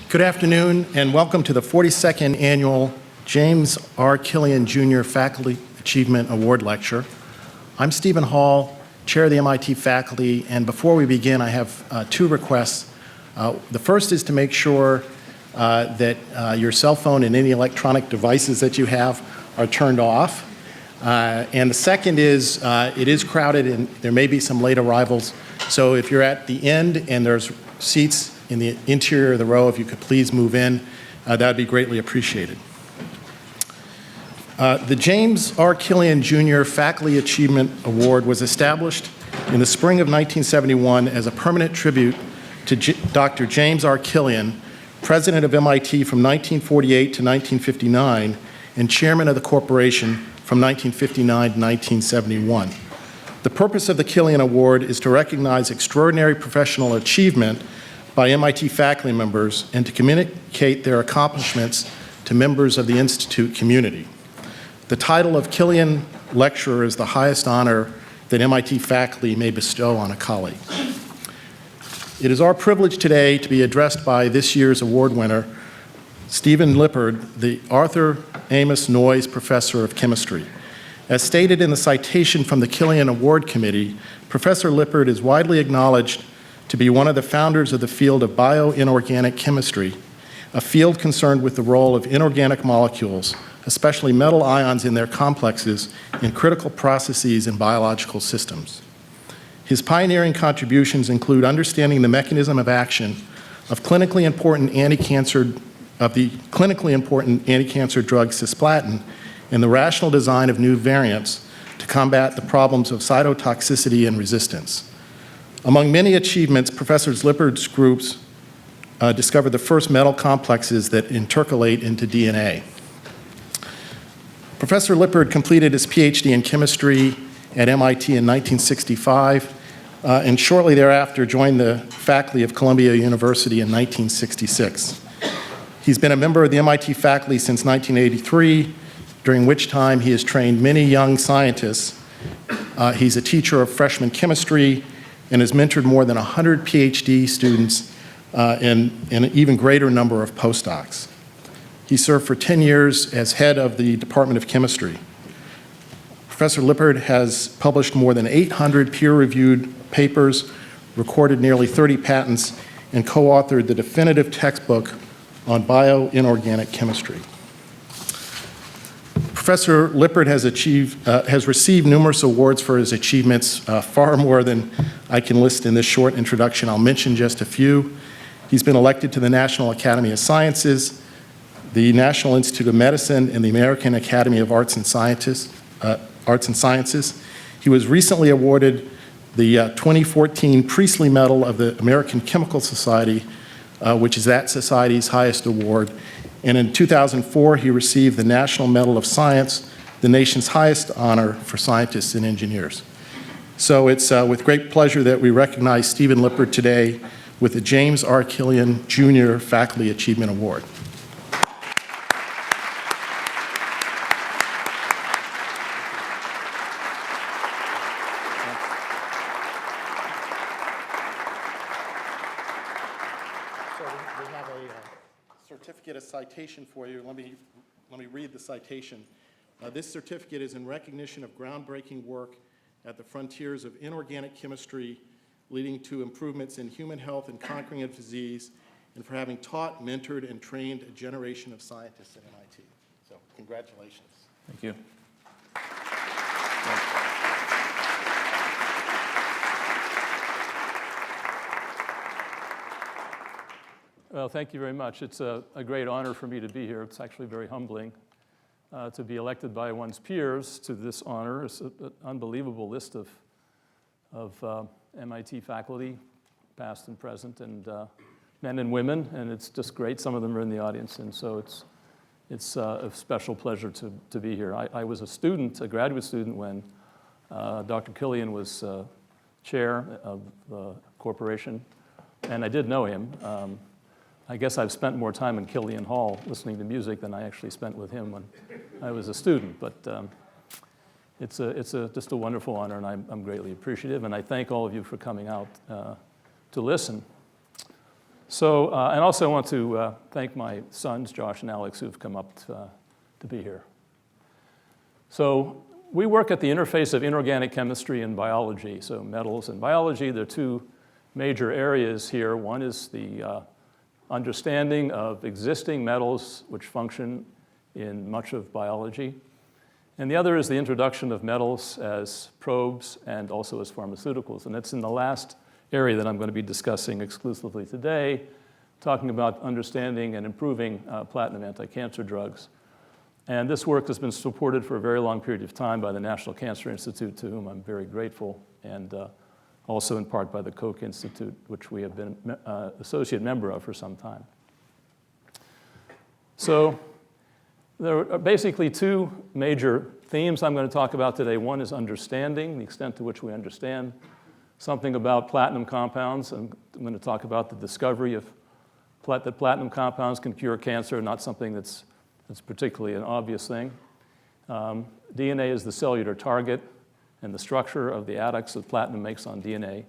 Good afternoon, and welcome to the 42nd Annual James R. Killian Jr. Faculty Achievement Award Lecture. I'm Stephen Hall, Chair of the MIT faculty, and before we begin, I have two requests. The first is to make sure that your cell phone and any electronic devices that you have are turned off. And the second is, it is crowded and there may be some late arrivals, so if you're at the end and there's seats in the interior of the row, if you could please move in, that would be greatly appreciated. The James R. Killian Jr. Faculty Achievement Award was established in the spring of 1971 as a permanent tribute to Dr. James R. Killian, president of MIT from 1948 to 1959, and chairman of the corporation from 1959 to 1971. The purpose of the Killian Award is to recognize extraordinary professional achievement by MIT faculty members and to communicate their accomplishments to members of the Institute community. The title of Killian Lecturer is the highest honor that MIT faculty may bestow on a colleague. It is our privilege today to be addressed by this year's award winner, Stephen Lippard, the Arthur Amos Noyes Professor of Chemistry. As stated in the citation from the Killian Award Committee, Professor Lippard is widely acknowledged to be one of the founders of the field of bio-inorganic chemistry, a field concerned with the role of inorganic molecules, especially metal ions in their complexes, in critical processes in biological systems. His pioneering contributions include understanding the mechanism of action of the clinically important anti-cancer drug cisplatin and the rational design of new variants to combat the problems of cytotoxicity and resistance. Among many achievements, Professor Lippard's groups discovered the first metal complexes that intercalate into DNA. Professor Lippard completed his PhD in chemistry at MIT in 1965, and shortly thereafter joined the faculty of Columbia University in 1966. He's been a member of the MIT faculty since 1983, during which time he has trained many young scientists. He's a teacher of freshman chemistry and has mentored more than 100 PhD students and an even greater number of postdocs. He served for 10 years as head of the Department of Chemistry. Professor Lippard has published more than 800 peer-reviewed papers, recorded nearly 30 patents, and co-authored the definitive textbook on bio-inorganic chemistry. Professor Lippard has received numerous awards for his achievements, far more than I can list in this short introduction. I'll mention just a few. He's been elected to the National Academy of Sciences, the National Institute of Medicine, and the American Academy of Arts and Sciences. He was recently awarded the 2014 Priestley Medal of the American Chemical Society, which is that society's highest award. And in 2004, he received the National Medal of Science, the nation's highest honor for scientists and engineers. So it's with great pleasure that we recognize Stephen Lippard today with the James R. Killian Jr. Faculty Achievement Award. Certificate of citation for you. Let me read the citation. This certificate is in recognition of groundbreaking work at the frontiers of inorganic chemistry, leading to improvements in human health and conquering of disease, and for having taught, mentored, and trained a generation of scientists at MIT. So, congratulations. Thank you. Well, thank you very much. It's a great honor for me to be here. It's actually very humbling to be elected by one's peers to this honor. It's an unbelievable list of MIT faculty, past and present, and men and women, and it's just great. Some of them are in the audience, and so it's a special pleasure to be here. I was a student, a graduate student, when Dr. Killian was chair of the corporation, and I did know him. I guess I've spent more time in Killian Hall listening to music than I actually spent with him when I was a student. But it's just a wonderful honor, and I'm greatly appreciative. And I thank all of you for coming out to listen. So, and also I want to thank my sons, Josh and Alex, who've come up to be here. So we work at the interface of inorganic chemistry and biology. So metals and biology, there are two major areas here. One is the understanding of existing metals which function in much of biology. And the other is the introduction of metals as probes and also as pharmaceuticals. And it's in the last area that I'm going to be discussing exclusively today, talking about understanding and improving platinum anti-cancer drugs. And this work has been supported for a very long period of time by the National Cancer Institute, to whom I'm very grateful, and also in part by the Koch Institute, which we have been associate member of for some time. So there are basically two major themes I'm going to talk about today. One is understanding, the extent to which we understand something about platinum compounds. I'm going to talk about the discovery of that platinum compounds can cure cancer, not something that's particularly an obvious thing. DNA is the cellular target and the structure of the adducts that platinum makes on DNA,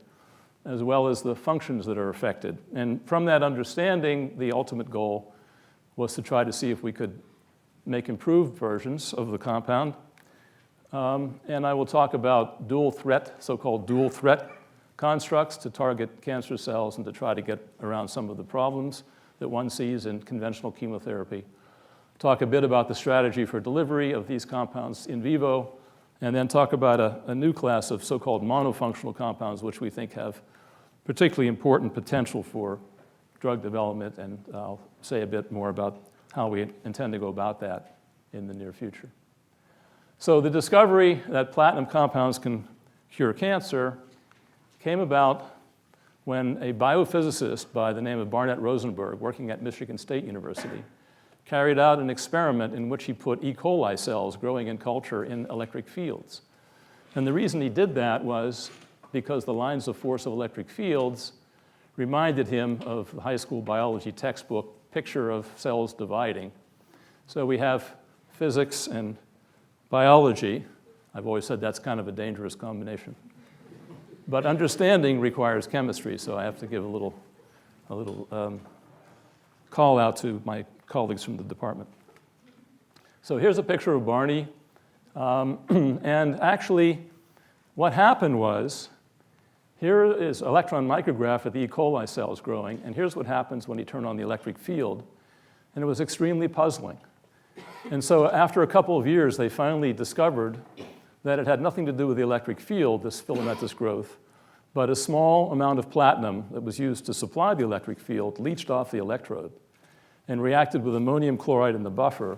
as well as the functions that are affected. And from that understanding, the ultimate goal was to try to see if we could make improved versions of the compound. And I will talk about dual threat, so-called dual threat constructs to target cancer cells and to try to get around some of the problems that one sees in conventional chemotherapy. Talk a bit about the strategy for delivery of these compounds in vivo, and then talk about a new class of so-called monofunctional compounds, which we think have particularly important potential for drug development, and I'll say a bit more about how we intend to go about that in the near future. So the discovery that platinum compounds can cure cancer came about when a biophysicist by the name of Barnett Rosenberg, working at Michigan State University, carried out an experiment in which he put E. coli cells growing in culture in electric fields. And the reason he did that was because the lines of force of electric fields reminded him of the high school biology textbook picture of cells dividing. So we have physics and biology. I've always said that's kind of a dangerous combination. But understanding requires chemistry, so I have to give a little call out to my colleagues from the department. So here's a picture of Barney. And actually, what happened was, here is electron micrograph of the E. coli cells growing, and here's what happens when you turn on the electric field. And it was extremely puzzling. And so after a couple of years, they finally discovered that it had nothing to do with the electric field, this filamentous growth, but a small amount of platinum that was used to supply the electric field leached off the electrode and reacted with ammonium chloride in the buffer,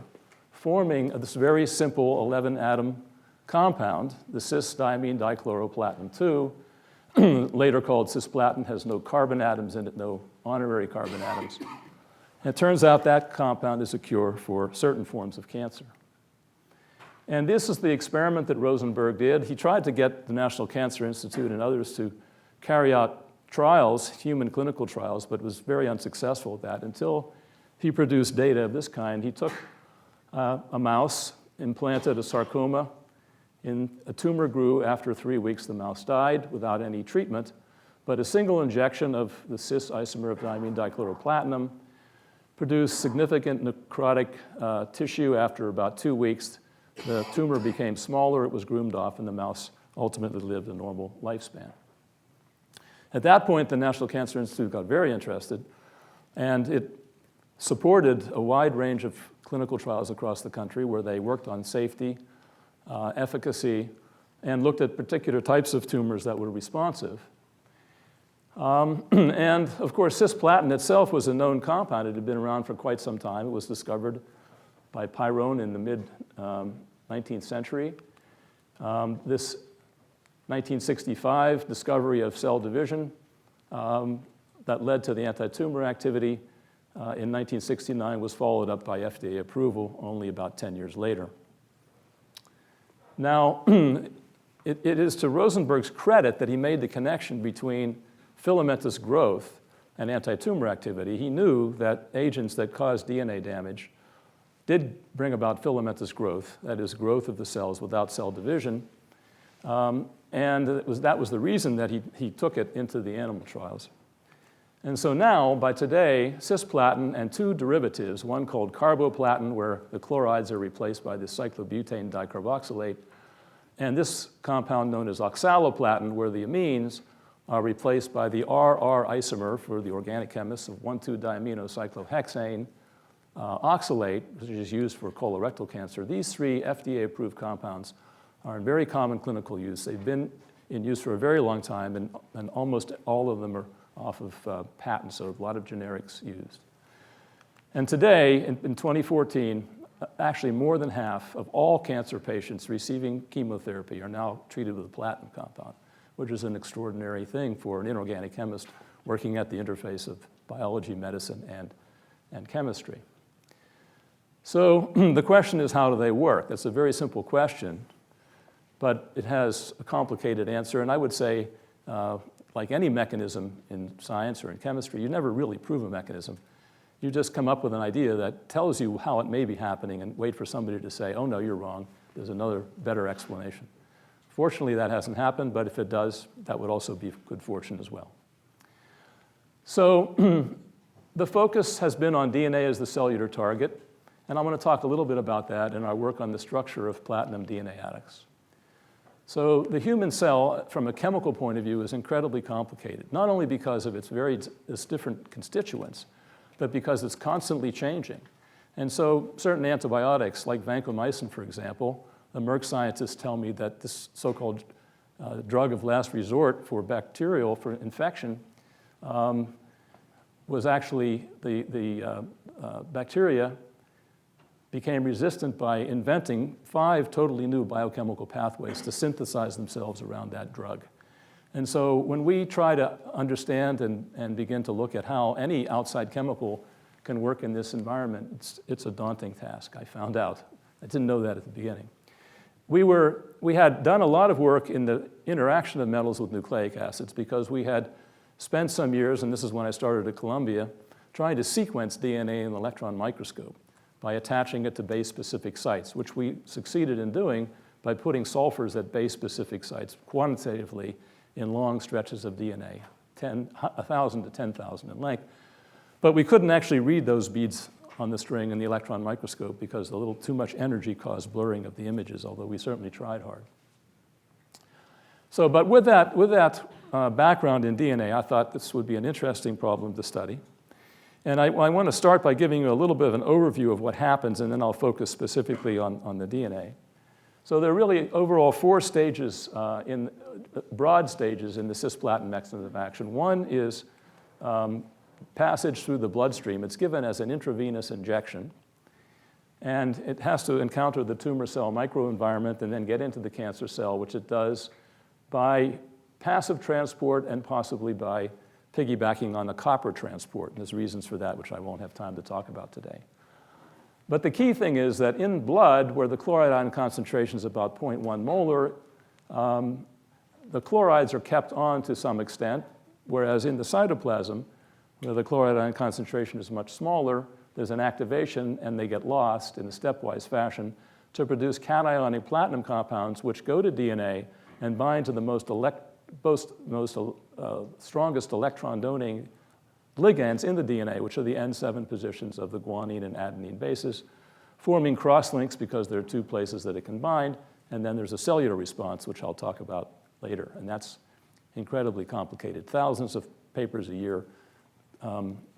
forming this very simple 11-atom compound, the cis-diamine dichloroplatinum-2, later called cisplatin, has no carbon atoms in it, no honorary carbon atoms. And it turns out that compound is a cure for certain forms of cancer. And this is the experiment that Rosenberg did. He tried to get the National Cancer Institute and others to carry out trials, human clinical trials, but was very unsuccessful at that until he produced data of this kind. He took a mouse, implanted a sarcoma, a tumor grew. After 3 weeks, the mouse died without any treatment, but a single injection of the cis isomer of diamine dichloroplatinum produced significant necrotic tissue. After about 2 weeks, the tumor became smaller, it was groomed off, and the mouse ultimately lived a normal lifespan. At that point, the National Cancer Institute got very interested, and it supported a wide range of clinical trials across the country where they worked on safety, efficacy, and looked at particular types of tumors that were responsive. And of course, cisplatin itself was a known compound. It had been around for quite some time. It was discovered by Pyrone in the mid-19th century. This 1965 discovery of cell division that led to the anti-tumor activity in 1969 was followed up by FDA approval only about 10 years later. Now, it is to Rosenberg's credit that he made the connection between filamentous growth and anti-tumor activity. He knew that agents that cause DNA damage did bring about filamentous growth, that is, growth of the cells without cell division. And that was the reason that he took it into the animal trials. And so now, by today, cisplatin and two derivatives, one called carboplatin, where the chlorides are replaced by this cyclobutane dicarboxylate, and this compound known as oxaloplatin, where the amines are replaced by the RR isomer for the organic chemists of 1,2-diaminocyclohexane oxalate, which is used for colorectal cancer. These three FDA-approved compounds are in very common clinical use. They've been in use for a very long time, and almost all of them are off of patents, so a lot of generics used. And today, in 2014, actually more than half of all cancer patients receiving chemotherapy are now treated with a platinum compound, which is an extraordinary thing for an inorganic chemist working at the interface of biology, medicine, and chemistry. So the question is, how do they work? That's a very simple question, but it has a complicated answer. And I would say, like any mechanism in science or in chemistry, you never really prove a mechanism. You just come up with an idea that tells you how it may be happening and wait for somebody to say, oh, no, you're wrong. There's another better explanation. Fortunately, that hasn't happened, but if it does, that would also be good fortune as well. So the focus has been on DNA as the cellular target, and I'm going to talk a little bit about that in our work on the structure of platinum DNA adducts. So the human cell, from a chemical point of view, is incredibly complicated, not only because of its different constituents, but because it's constantly changing. And so certain antibiotics, like vancomycin, for example, the Merck scientists tell me that this so-called drug of last resort for infection, was actually the bacteria became resistant by inventing 5 totally new biochemical pathways to synthesize themselves around that drug. And so when we try to understand and begin to look at how any outside chemical can work in this environment, it's a daunting task, I found out. I didn't know that at the beginning. We had done a lot of work in the interaction of metals with nucleic acids because we had spent some years, and this is when I started at Columbia, trying to sequence DNA in the electron microscope by attaching it to base-specific sites, which we succeeded in doing by putting sulfurs at base-specific sites quantitatively in long stretches of DNA, 1,000 to 10,000 in length. But we couldn't actually read those beads on the string in the electron microscope because a little too much energy caused blurring of the images, although we certainly tried hard. So, but with that background in DNA, I thought this would be an interesting problem to study. And I want to start by giving you a little bit of an overview of what happens, and then I'll focus specifically on the DNA. So there are really overall 4 stages, broad stages in the cisplatin mechanism of action. One is passage through the bloodstream. It's given as an intravenous injection, and it has to encounter the tumor cell microenvironment and then get into the cancer cell, which it does by passive transport and possibly by piggybacking on the copper transport. And there's reasons for that, which I won't have time to talk about today. But the key thing is that in blood, where the chloride ion concentration is about 0.1 molar, the chlorides are kept on to some extent, whereas in the cytoplasm, where the chloride ion concentration is much smaller, there's an activation and they get lost in a stepwise fashion to produce cationic platinum compounds, which go to DNA and bind to the strongest electron donating ligands in the DNA, which are the N7 positions of the guanine and adenine bases, forming crosslinks because there are 2 places that it can bind, and then there's a cellular response, which I'll talk about later, and that's incredibly complicated. Thousands of papers a year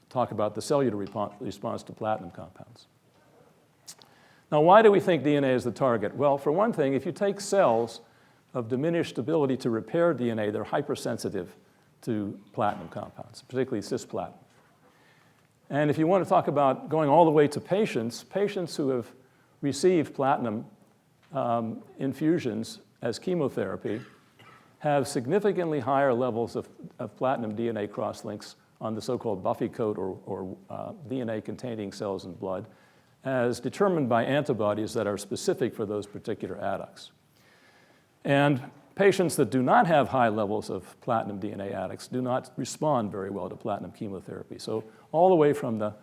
talk about the cellular response to platinum compounds. Now, why do we think DNA is the target? Well, for one thing, if you take cells of diminished ability to repair DNA, they're hypersensitive to platinum compounds, particularly cisplatin. And if you want to talk about going all the way to patients who have received platinum infusions as chemotherapy have significantly higher levels of platinum DNA crosslinks on the so-called buffy coat or DNA-containing cells in blood, as determined by antibodies that are specific for those particular adducts. And patients that do not have high levels of platinum DNA adducts do not respond very well to platinum chemotherapy. So all the way from the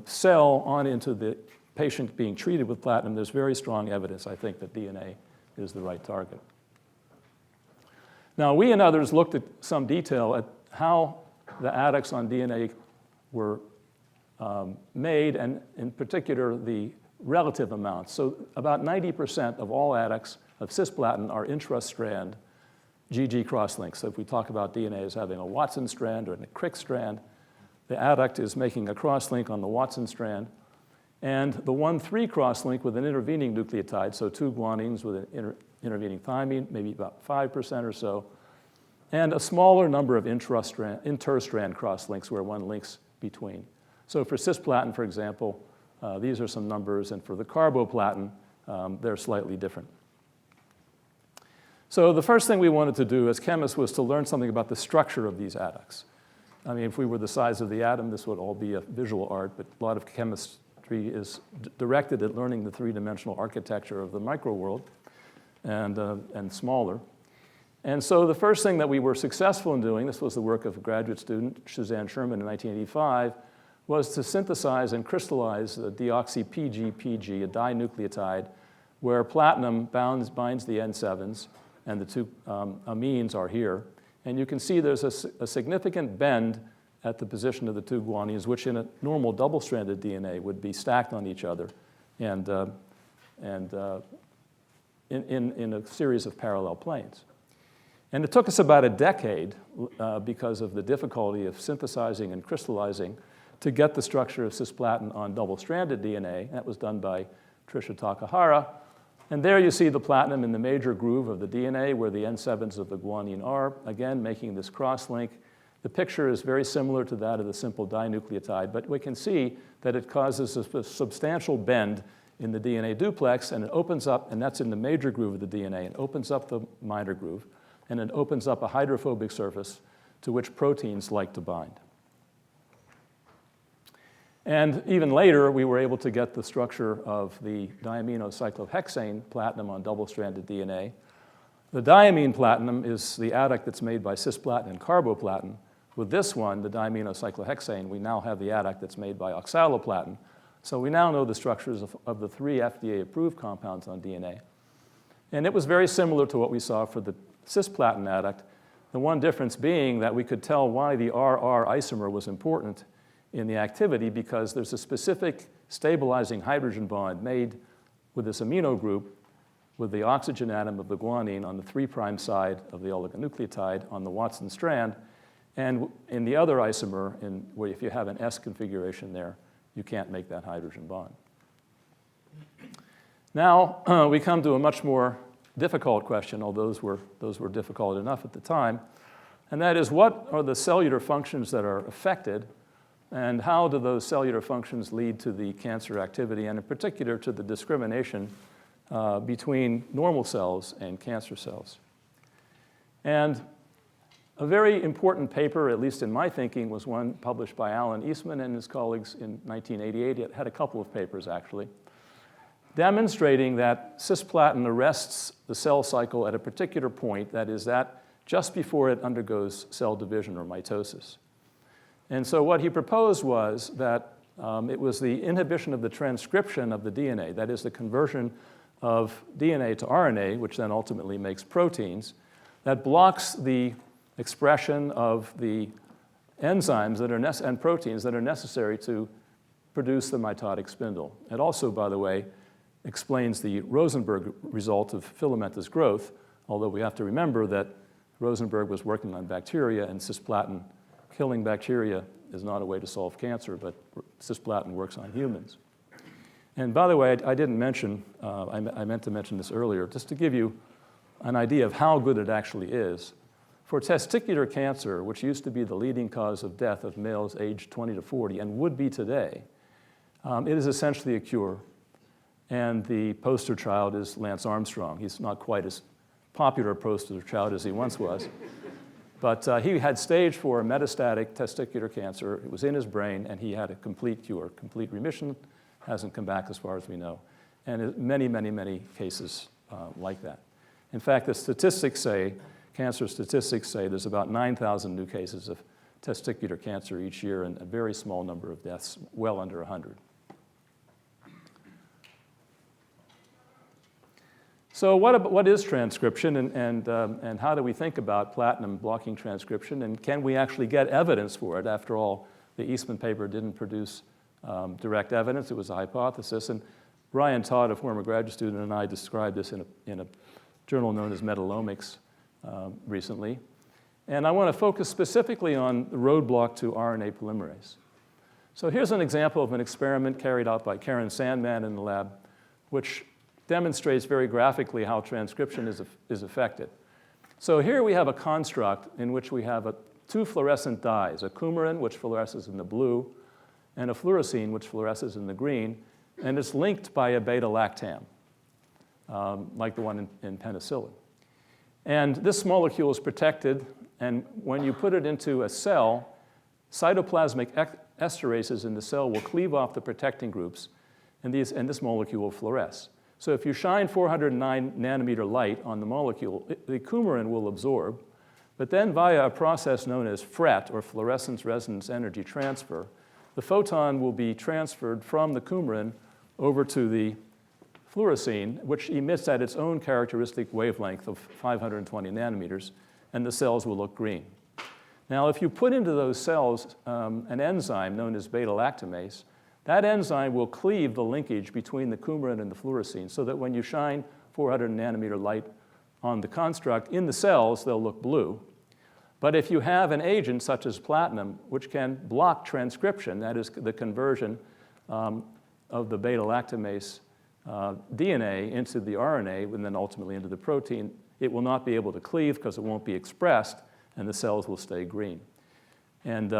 cell on into the patient being treated with platinum, there's very strong evidence, I think, that DNA is the right target. Now, we and others looked at some detail at how the adducts on DNA were made, and in particular, the relative amounts. So about 90% of all adducts of cisplatin are intrastrand GG crosslinks. So if we talk about DNA as having a Watson strand or a Crick strand, the adduct is making a crosslink on the Watson strand. And the 1,3 crosslink with an intervening nucleotide, so 2 guanines with an intervening thymine, maybe about 5% or so, and a smaller number of interstrand crosslinks where one links between. So for cisplatin, for example, these are some numbers, and for the carboplatin, they're slightly different. So the first thing we wanted to do as chemists was to learn something about the structure of these adducts. I mean, if we were the size of the atom, this would all be a visual art, but a lot of chemistry is directed at learning the three-dimensional architecture of the microworld and smaller. And so the first thing that we were successful in doing, this was the work of a graduate student, Suzanne Sherman, in 1985, was to synthesize and crystallize the deoxy-PG-PG, a dinucleotide, where platinum binds the N7s, and the 2 amines are here. And you can see there's a significant bend at the position of the 2 guanines, which in a normal double-stranded DNA would be stacked on each other and in a series of parallel planes. And it took us about a decade, because of the difficulty of synthesizing and crystallizing, to get the structure of cisplatin on double-stranded DNA. That was done by Tricia Takahara. And there you see the platinum in the major groove of the DNA where the N7s of the guanine are, again, making this cross-link. The picture is very similar to that of the simple dinucleotide, but we can see that it causes a substantial bend in the DNA duplex, and it opens up, and that's in the major groove of the DNA, it opens up the minor groove, and it opens up a hydrophobic surface to which proteins like to bind. And even later, we were able to get the structure of the diaminocyclohexane platinum on double-stranded DNA. The diamine platinum is the adduct that's made by cisplatin and carboplatin. With this one, the diaminocyclohexane, we now have the adduct that's made by oxaloplatin. So we now know the structures of the 3 FDA-approved compounds on DNA. And it was very similar to what we saw for the cisplatin adduct, the one difference being that we could tell why the RR isomer was important in the activity, because there's a specific stabilizing hydrogen bond made with this amino group with the oxygen atom of the guanine on the 3' side of the oligonucleotide on the Watson strand. And in the other isomer, where if you have an S configuration there, you can't make that hydrogen bond. Now we come to a much more difficult question, although those were difficult enough at the time, and that is, what are the cellular functions that are affected, and how do those cellular functions lead to the cancer activity, and in particular to the discrimination between normal cells and cancer cells? And a very important paper, at least in my thinking, was one published by Alan Eastman and his colleagues in 1988. It had a couple of papers, actually, demonstrating that cisplatin arrests the cell cycle at a particular point, that is, that just before it undergoes cell division or mitosis. And so what he proposed was that it was the inhibition of the transcription of the DNA, that is, the conversion of DNA to RNA, which then ultimately makes proteins, that blocks the expression of the enzymes that are and proteins that are necessary to produce the mitotic spindle. It also, by the way, explains the Rosenberg result of filamentous growth, although we have to remember that Rosenberg was working on bacteria, and cisplatin killing bacteria is not a way to solve cancer, but cisplatin works on humans. And by the way, I didn't mention, I meant to mention this earlier, just to give you an idea of how good it actually is. For testicular cancer, which used to be the leading cause of death of males aged 20 to 40 and would be today, it is essentially a cure. And the poster child is Lance Armstrong. He's not quite as popular a poster child as he once was. But he had stage 4 metastatic testicular cancer. It was in his brain, and he had a complete cure, complete remission. Hasn't come back as far as we know. And many, many, many cases like that. In fact, the statistics say, cancer statistics say, there's about 9,000 new cases of testicular cancer each year and a very small number of deaths, well under 100. So what is transcription, and how do we think about platinum blocking transcription, and can we actually get evidence for it? After all, the Eastman paper didn't produce direct evidence. It was a hypothesis. And Brian Todd, a former graduate student, and I described this in a journal known as Metallomics recently. And I want to focus specifically on the roadblock to RNA polymerase. So here's an example of an experiment carried out by Karen Sandman in the lab, which demonstrates very graphically how transcription is affected. So here we have a construct in which we have two fluorescent dyes, a coumarin, which fluoresces in the blue, and a fluorescein, which fluoresces in the green, and it's linked by a beta-lactam, like the one in penicillin. And this molecule is protected, and when you put it into a cell, cytoplasmic esterases in the cell will cleave off the protecting groups, and this molecule will fluoresce. So if you shine 409 nanometer light on the molecule, the coumarin will absorb, but then via a process known as FRET, or fluorescence resonance energy transfer, the photon will be transferred from the coumarin over to the fluorescein, which emits at its own characteristic wavelength of 520 nanometers, and the cells will look green. Now, if you put into those cells an enzyme known as beta-lactamase, that enzyme will cleave the linkage between the coumarin and the fluorescein so that when you shine 400 nanometer light on the construct in the cells, they'll look blue. But if you have an agent such as platinum, which can block transcription, that is the conversion of the beta-lactamase DNA into the RNA and then ultimately into the protein, it will not be able to cleave because it won't be expressed, and the cells will stay green. And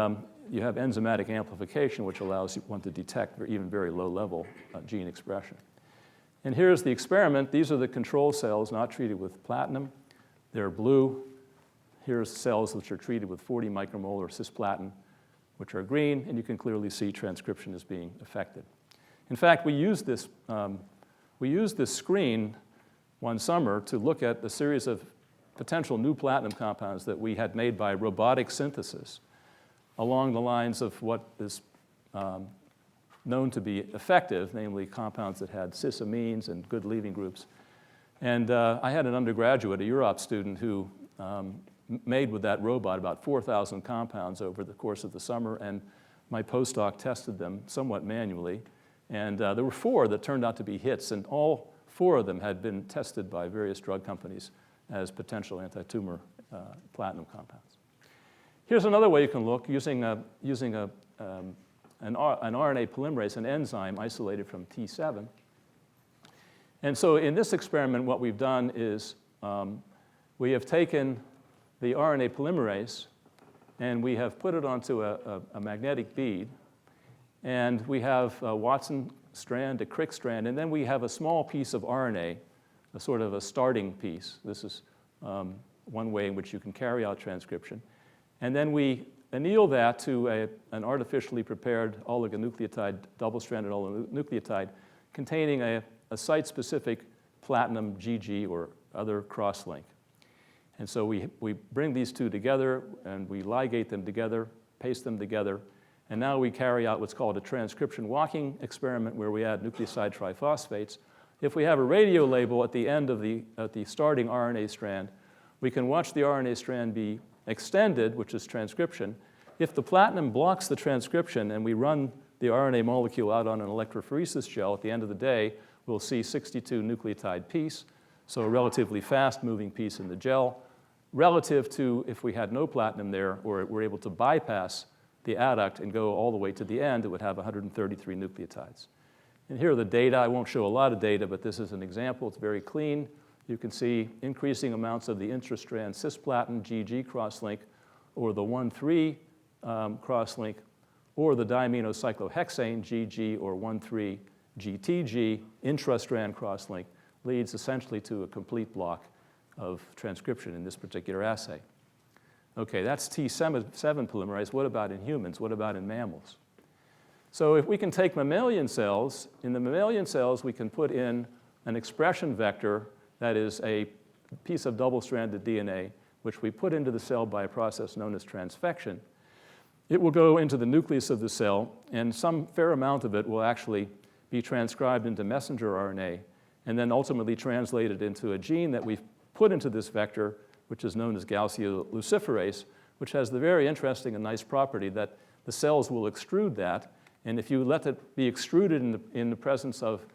you have enzymatic amplification, which allows one to detect even very low-level gene expression. And here's the experiment. These are the control cells not treated with platinum. They're blue. Here's cells which are treated with 40 micromolar cisplatin, which are green, and you can clearly see transcription is being affected. In fact, we used this screen one summer to look at the series of potential new platinum compounds that we had made by robotic synthesis along the lines of what is known to be effective, namely compounds that had cisamines and good leaving groups. And I had an undergraduate, a UROP student, who made with that robot about 4,000 compounds over the course of the summer, and my postdoc tested them somewhat manually. And there were 4 that turned out to be hits, and all 4 of them had been tested by various drug companies as potential anti-tumor platinum compounds. Here's another way you can look using an RNA polymerase, an enzyme isolated from T7. And so in this experiment, what we've done is we have taken the RNA polymerase and we have put it onto a magnetic bead, and we have a Watson strand, a Crick strand, and then we have a small piece of RNA, a sort of a starting piece. This is one way in which you can carry out transcription. And then we anneal that to an artificially prepared oligonucleotide, double-stranded oligonucleotide, containing a site-specific platinum GG or other cross-link. And so we bring these two together, and we ligate them together, paste them together, and now we carry out what's called a transcription walking experiment where we add nucleoside triphosphates. If we have a radio label at the end of the starting RNA strand, we can watch the RNA strand be extended, which is transcription. If the platinum blocks the transcription and we run the RNA molecule out on an electrophoresis gel, at the end of the day, we'll see 62 nucleotide piece, so a relatively fast-moving piece in the gel, relative to if we had no platinum there, or we're able to bypass the adduct and go all the way to the end, it would have 133 nucleotides. And here are the data. I won't show a lot of data, but this is an example. It's very clean. You can see increasing amounts of the intrastrand cisplatin GG crosslink, or the 1,3 crosslink, or the diaminocyclohexane GG or 1,3 GTG intrastrand crosslink leads essentially to a complete block of transcription in this particular assay. Okay, that's T7 polymerase. What about in humans? What about in mammals? So if we can take mammalian cells, in the mammalian cells we can put in an expression vector that is a piece of double-stranded DNA, which we put into the cell by a process known as transfection. It will go into the nucleus of the cell, and some fair amount of it will actually be transcribed into messenger RNA. and then ultimately translated into a gene that we've put into this vector, which is known as Gaussian luciferase, which has the very interesting and nice property that the cells will extrude that, and if you let it be extruded in the presence of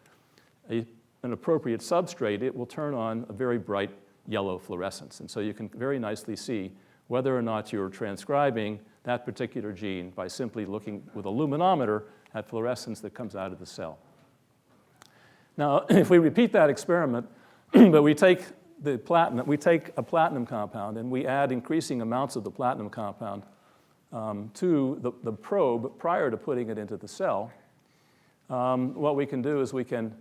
an appropriate substrate, it will turn on a very bright yellow fluorescence. And so you can very nicely see whether or not you're transcribing that particular gene by simply looking with a luminometer at fluorescence that comes out of the cell. Now, if we repeat that experiment, but we take a platinum compound and we add increasing amounts of the platinum compound to the probe prior to putting it into the cell, what we can do is we can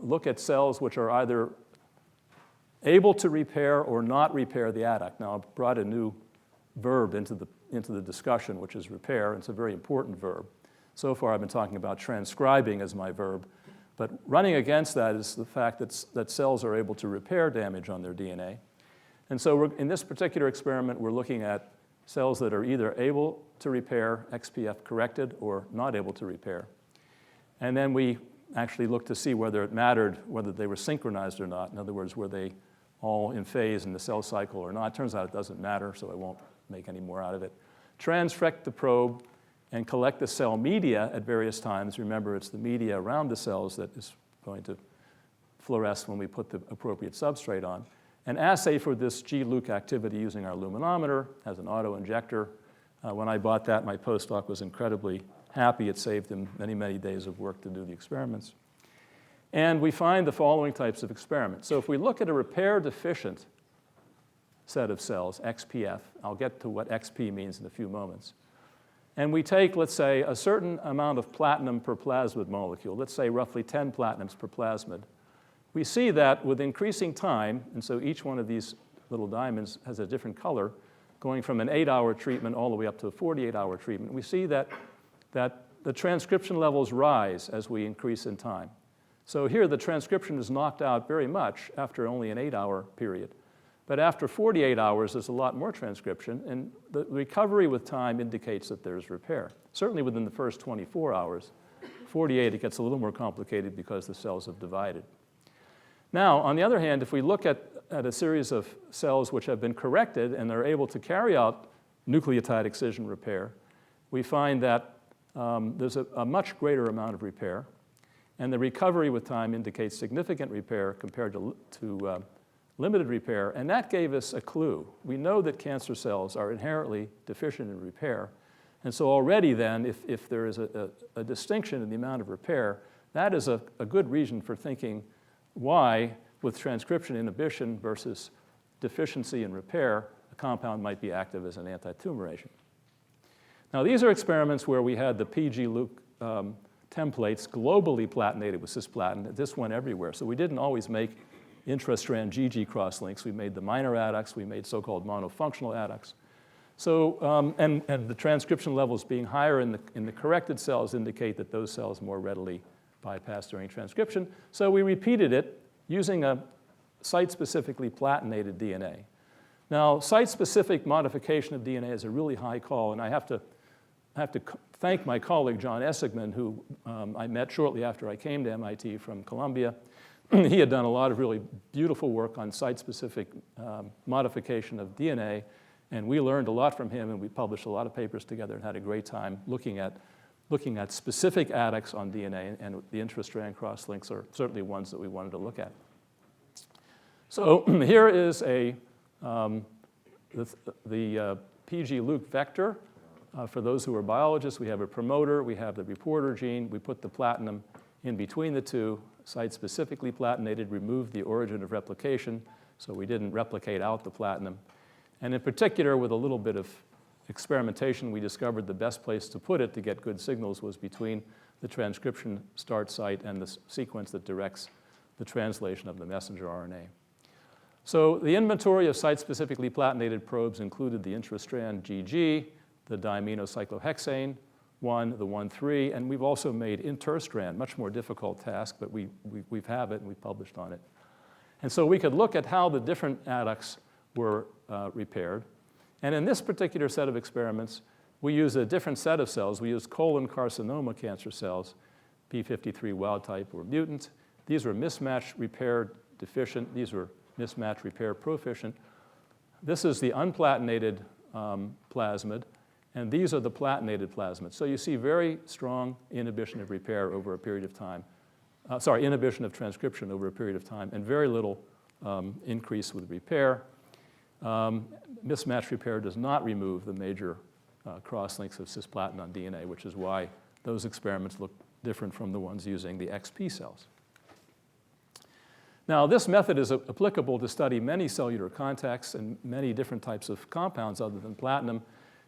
look at cells which are either able to repair or not repair the adduct. Now, I've brought a new verb into the discussion, which is repair. It's a very important verb. So far, I've been talking about transcribing as my verb. But running against that is the fact that cells are able to repair damage on their DNA. And so in this particular experiment, we're looking at cells that are either able to repair, XPF corrected, or not able to repair. And then we actually look to see whether it mattered, whether they were synchronized or not. In other words, were they all in phase in the cell cycle or not? It turns out it doesn't matter, so I won't make any more out of it. Transfect the probe and collect the cell media at various times. Remember, it's the media around the cells that is going to fluoresce when we put the appropriate substrate on. And assay for this G-Luc activity using our luminometer as an auto-injector. When I bought that, my postdoc was incredibly happy. It saved him many, many days of work to do the experiments. And we find the following types of experiments. So if we look at a repair-deficient set of cells, XPF, I'll get to what XP means in a few moments, and we take, let's say, a certain amount of platinum per plasmid molecule, let's say roughly 10 platinums per plasmid, we see that with increasing time, and so each one of these little diamonds has a different color, going from an 8-hour treatment all the way up to a 48-hour treatment, we see that the transcription levels rise as we increase in time. So here the transcription is knocked out very much after only an 8-hour period. But after 48 hours, there's a lot more transcription, and the recovery with time indicates that there's repair. Certainly within the first 24 hours. 48, it gets a little more complicated because the cells have divided. Now, on the other hand, if we look at a series of cells which have been corrected and they're able to carry out nucleotide excision repair, we find that there's a much greater amount of repair, and the recovery with time indicates significant repair compared to limited repair, and that gave us a clue. We know that cancer cells are inherently deficient in repair, and so already then, if there is a distinction in the amount of repair, that is a good reason for thinking why, with transcription inhibition versus deficiency in repair, a compound might be active as an anti-tumor agent. Now, these are experiments where we had the PG-Luc templates globally platinated with cisplatin. This went everywhere, so we didn't always make intrastrand GG crosslinks. We made the minor adducts. We made so-called monofunctional adducts. So, and the transcription levels being higher in the corrected cells indicate that those cells more readily bypass during transcription. So we repeated it using a site-specifically platinated DNA. Now, site-specific modification of DNA is a really high call, and I have to thank my colleague, John Essigman, who I met shortly after I came to MIT from Columbia. He had done a lot of really beautiful work on site-specific modification of DNA, and we learned a lot from him, and we published a lot of papers together and had a great time looking at specific adducts on DNA, and the intrastrand crosslinks are certainly ones that we wanted to look at. So here is the PG-Luc vector. For those who are biologists, we have a promoter, we have the reporter gene, we put the platinum in between the two, site-specifically platinated, removed the origin of replication, so we didn't replicate out the platinum. And in particular, with a little bit of experimentation, we discovered the best place to put it to get good signals was between the transcription start site and the sequence that directs the translation of the messenger RNA. So the inventory of site-specifically platinated probes included the intrastrand GG, the diaminocyclohexane, the 1,3, and we've also made interstrand, much more difficult task, but we have it and we've published on it. And so we could look at how the different adducts were repaired. And in this particular set of experiments, we use a different set of cells. We use colon carcinoma cancer cells, P53 wild type or mutant. These were mismatch repair deficient. These were mismatch repair proficient. This is the unplatinated plasmid, and these are the platinated plasmids. So you see very strong inhibition of repair over a period of time. Inhibition of transcription over a period of time, and very little increase with repair. Mismatch repair does not remove the major cross-links of cisplatin on DNA, which is why those experiments look different from the ones using the XP cells. Now, this method is applicable to study many cellular contexts and many different types of compounds other than platinum,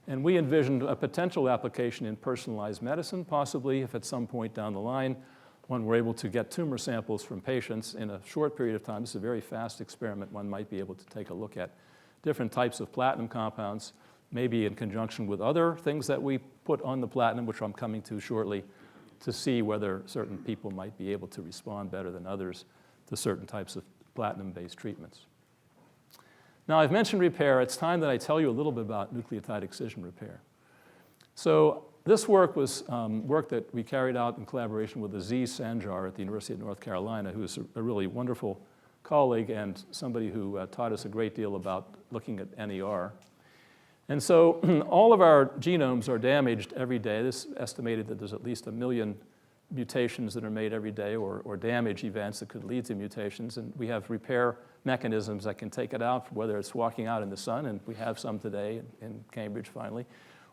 and we envisioned a potential application in personalized medicine, possibly if at some point down the line, when we're able to get tumor samples from patients in a short period of time. This is a very fast experiment. One might be able to take a look at different types of platinum compounds, maybe in conjunction with other things that we put on the platinum, which I'm coming to shortly, to see whether certain people might be able to respond better than others to certain types of platinum-based treatments. Now, I've mentioned repair. It's time that I tell you a little bit about nucleotide excision repair. So this work was work that we carried out in collaboration with Aziz Sanjar at the University of North Carolina, who is a really wonderful colleague and somebody who taught us a great deal about looking at NER. And so all of our genomes are damaged every day. This is estimated that there's at least 1 million mutations that are made every day, or damage events that could lead to mutations. And we have repair mechanisms that can take it out, whether it's walking out in the sun, and we have some today in Cambridge finally,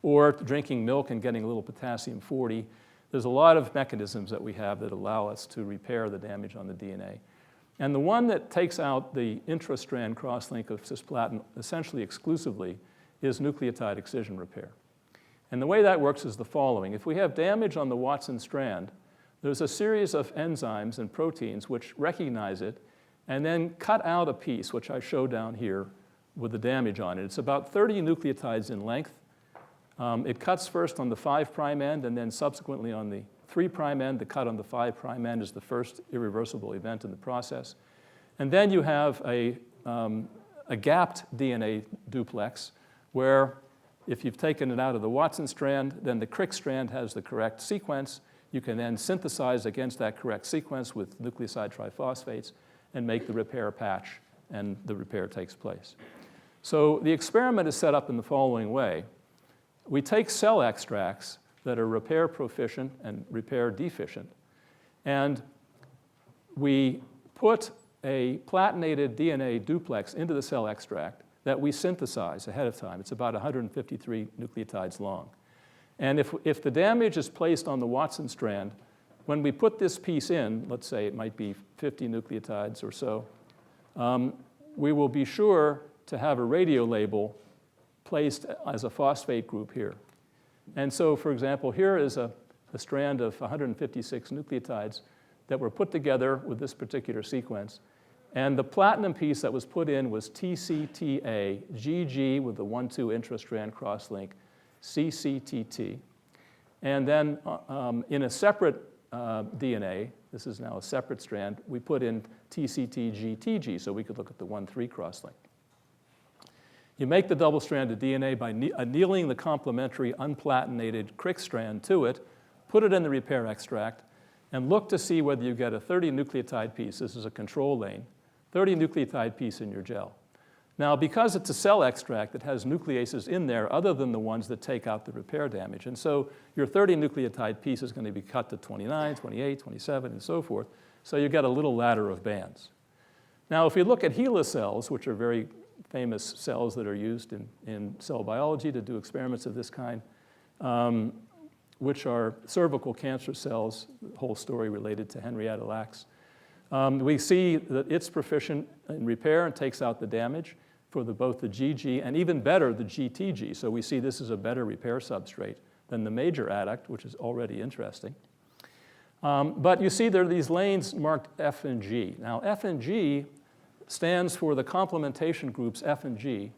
or drinking milk and getting a little potassium-40. There's a lot of mechanisms that we have that allow us to repair the damage on the DNA. And the one that takes out the intrastrand crosslink of cisplatin essentially exclusively is nucleotide excision repair. And the way that works is the following. If we have damage on the Watson strand, there's a series of enzymes and proteins which recognize it and then cut out a piece, which I show down here with the damage on it. It's about 30 nucleotides in length. It cuts first on the 5' end and then subsequently on the 3' end. The cut on the 5' end is the first irreversible event in the process. And then you have a gapped DNA duplex where if you've taken it out of the Watson strand, then the Crick strand has the correct sequence. You can then synthesize against that correct sequence with nucleoside triphosphates and make the repair patch, and the repair takes place. So the experiment is set up in the following way. We take cell extracts that are repair proficient and repair deficient, and we put a platinated DNA duplex into the cell extract that we synthesize ahead of time. It's about 153 nucleotides long. And if the damage is placed on the Watson strand, when we put this piece in, let's say it might be 50 nucleotides or so, we will be sure to have a radio label placed as a phosphate group here. And so, for example, here is a strand of 156 nucleotides that were put together with this particular sequence. And the platinum piece that was put in was TCTA, GG with the 1,2 intrastrand crosslink, CCTT. And then in a separate DNA, this is now a separate strand, we put in TCTGTG so we could look at the 1,3 crosslink. You make the double-stranded DNA by annealing the complementary unplatinated Crick strand to it, put it in the repair extract, and look to see whether you get a 30 nucleotide piece. This is a control lane, 30 nucleotide piece in your gel. Now, because it's a cell extract, it has nucleases in there other than the ones that take out the repair damage. And so your 30 nucleotide piece is going to be cut to 29, 28, 27, and so forth. So you get a little ladder of bands. Now, if we look at HeLa cells, which are very famous cells that are used in cell biology to do experiments of this kind, which are cervical cancer cells, the whole story related to Henrietta Lacks. We see that it's proficient in repair and takes out the damage for both the GG and even better, the GTG. So we see this is a better repair substrate than the major adduct, which is already interesting. But you see there are these lanes marked F and G. Now, F and G stands for the complementation groups F and G.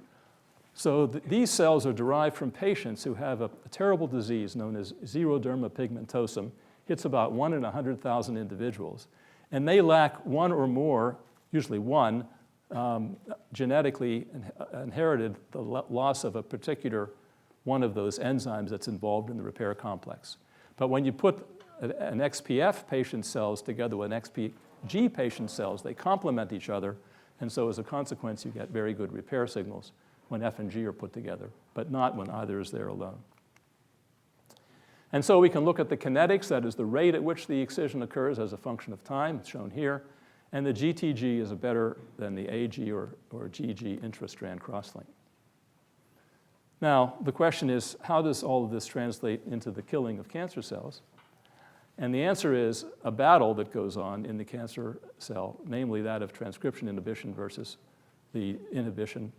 So these cells are derived from patients who have a terrible disease known as xeroderma pigmentosum. Hits about 1 in 100,000 individuals. And they lack one or more, usually one, genetically inherited the loss of a particular one of those enzymes that's involved in the repair complex. But when you put an XPF patient cells together with an G patient cells. They complement each other, and so as a consequence, you get very good repair signals when F and G are put together, but not when either is there alone. And so we can look at the kinetics, that is the rate at which the excision occurs as a function of time, it's shown here, and the GTG is better than the AG or GG intrastrand crosslink. Now, the question is, how does all of this translate into the killing of cancer cells? And the answer is a battle that goes on in the cancer cell, namely that of transcription inhibition versus the inhibition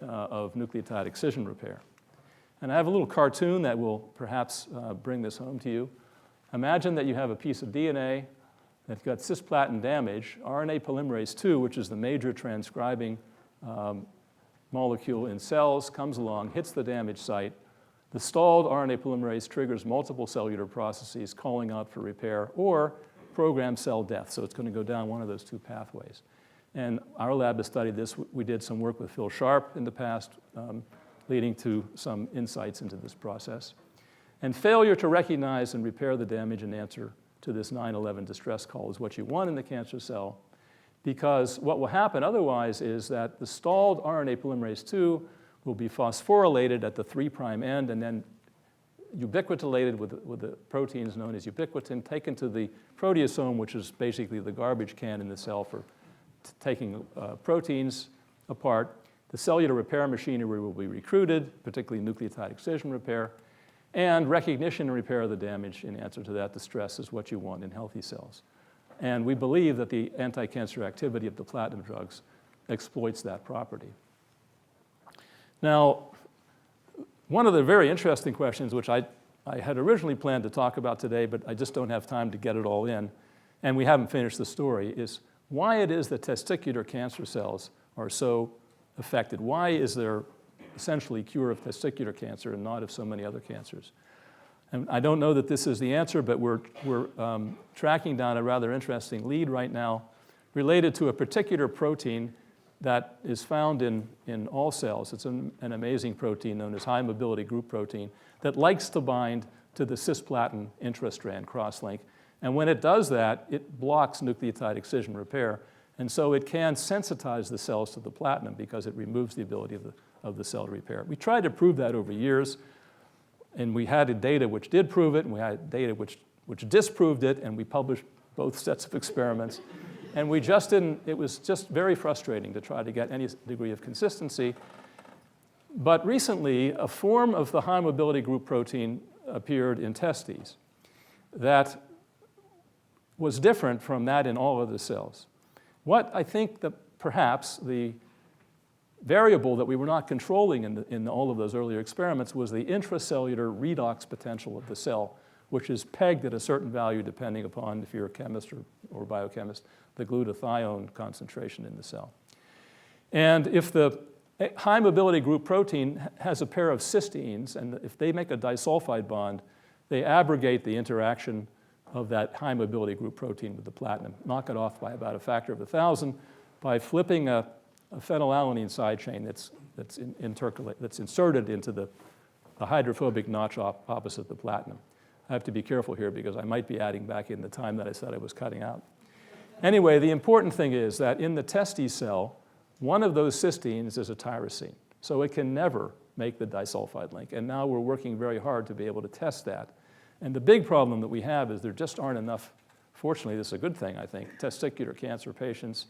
of nucleotide excision repair. And I have a little cartoon that will perhaps bring this home to you. Imagine that you have a piece of DNA that's got cisplatin damage. RNA polymerase II, which is the major transcribing molecule in cells, comes along, hits the damaged site. The stalled RNA polymerase triggers multiple cellular processes calling out for repair or programmed cell death. So it's going to go down one of those two pathways. And our lab has studied this. We did some work with Phil Sharp in the past, leading to some insights into this process. And failure to recognize and repair the damage and answer to this 9/11 distress call is what you want in the cancer cell, because what will happen otherwise is that the stalled RNA polymerase II will be phosphorylated at the 3' end and then ubiquitinated with the proteins known as ubiquitin, taken to the proteasome, which is basically the garbage can in the cell for taking proteins apart. The cellular repair machinery will be recruited, particularly nucleotide excision repair, and recognition and repair of the damage in answer to that distress is what you want in healthy cells. And we believe that the anti-cancer activity of the platinum drugs exploits that property. Now, one of the very interesting questions, which I had originally planned to talk about today, but I just don't have time to get it all in, and we haven't finished the story, is why it is that testicular cancer cells are so affected. Why is there essentially cure of testicular cancer and not of so many other cancers? And I don't know that this is the answer, but we're tracking down a rather interesting lead right now related to a particular protein that is found in all cells. It's an amazing protein known as high mobility group protein that likes to bind to the cisplatin intrastrand crosslink. And when it does that, it blocks nucleotide excision repair. And so it can sensitize the cells to the platinum because it removes the ability of the cell to repair. We tried to prove that over years, and we had data which did prove it, and we had data which disproved it, and we published both sets of experiments. And we just didn't, it was just very frustrating to try to get any degree of consistency. But recently, a form of the high mobility group protein appeared in testes that was different from that in all other cells. What I think that perhaps the variable that we were not controlling in all of those earlier experiments was the intracellular redox potential of the cell, which is pegged at a certain value depending upon, if you're a chemist or biochemist, the glutathione concentration in the cell. And if the high mobility group protein has a pair of cysteines, and if they make a disulfide bond, they abrogate the interaction of that high mobility group protein with the platinum, knock it off by about a factor of 1,000 by flipping a phenylalanine side chain that's inserted into the hydrophobic notch opposite the platinum. I have to be careful here because I might be adding back in the time that I said I was cutting out. Anyway, the important thing is that in the testes cell, one of those cysteines is a tyrosine. So it can never make the disulfide link. And now we're working very hard to be able to test that. And the big problem that we have is there just aren't enough, fortunately this is a good thing I think, testicular cancer patients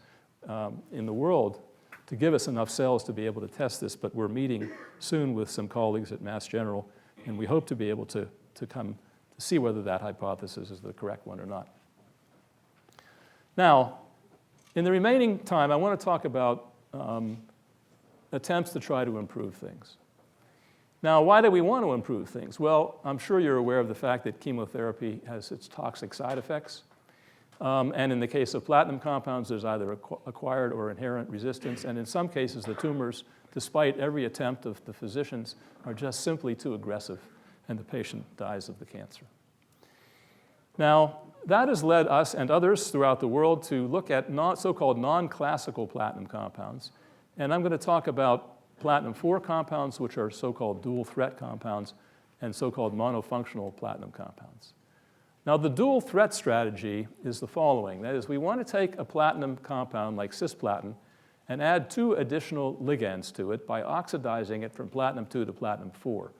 in the world to give us enough cells to be able to test this, but we're meeting soon with some colleagues at Mass General, and we hope to be able to come to see whether that hypothesis is the correct one or not. Now, in the remaining time, I want to talk about attempts to try to improve things. Now, why do we want to improve things? Well, I'm sure you're aware of the fact that chemotherapy has its toxic side effects. And in the case of platinum compounds, there's either acquired or inherent resistance. And in some cases, the tumors, despite every attempt of the physicians, are just simply too aggressive, and the patient dies of the cancer. Now, that has led us and others throughout the world to look at so-called non-classical platinum compounds. And I'm going to talk about platinum-4 compounds, which are so-called dual-threat compounds, and so-called monofunctional platinum compounds. Now, the dual threat strategy is the following. That is, we want to take a platinum compound like cisplatin and add 2 additional ligands to it by oxidizing it from platinum 2 to platinum 4.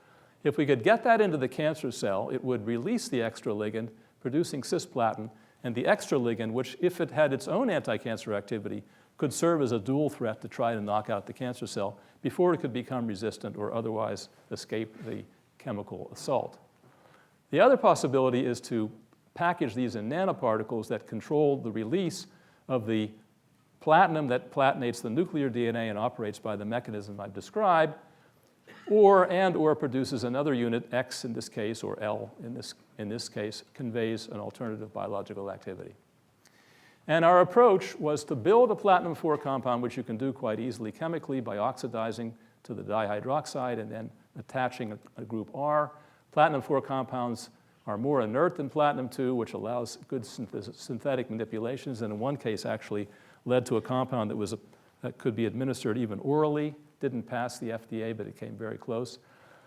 If we could get that into the cancer cell, it would release the extra ligand, producing cisplatin, and the extra ligand, which, if it had its own anti-cancer activity, could serve as a dual threat to try to knock out the cancer cell before it could become resistant or otherwise escape the chemical assault. The other possibility is to package these in nanoparticles that control the release of the platinum that platinates the nuclear DNA and operates by the mechanism I've described, or produces another unit, X in this case, or L in this case, conveys an alternative biological activity. And our approach was to build a platinum 4 compound, which you can do quite easily chemically by oxidizing to the dihydroxide and then attaching a group R. Platinum 4 compounds are more inert than platinum 2, which allows good synthetic manipulations, and in one case actually led to a compound that could be administered even orally. Didn't pass the FDA, but it came very close.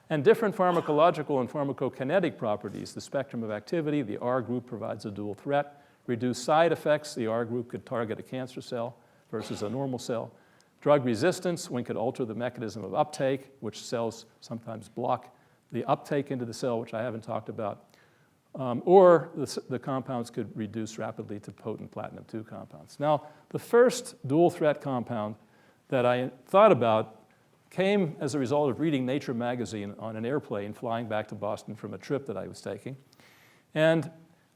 And different pharmacological and pharmacokinetic properties, the spectrum of activity, the R group provides a dual threat. Reduced side effects, the R group could target a cancer cell versus a normal cell. Drug resistance, one could alter the mechanism of uptake, which cells sometimes block the uptake into the cell, which I haven't talked about. Or the compounds could reduce rapidly to potent platinum 2 compounds. Now, the first dual threat compound that I thought about came as a result of reading Nature magazine on an airplane flying back to Boston from a trip that I was taking. And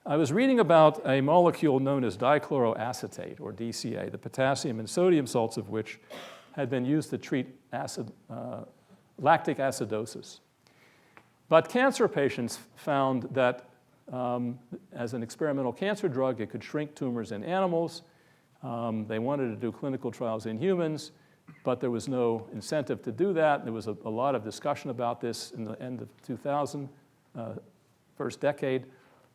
I was reading about a molecule known as dichloroacetate, or DCA, the potassium and sodium salts of which had been used to treat lactic acidosis. But cancer patients found that as an experimental cancer drug, it could shrink tumors in animals. They wanted to do clinical trials in humans, but there was no incentive to do that. There was a lot of discussion about this in the end of 2000, first decade.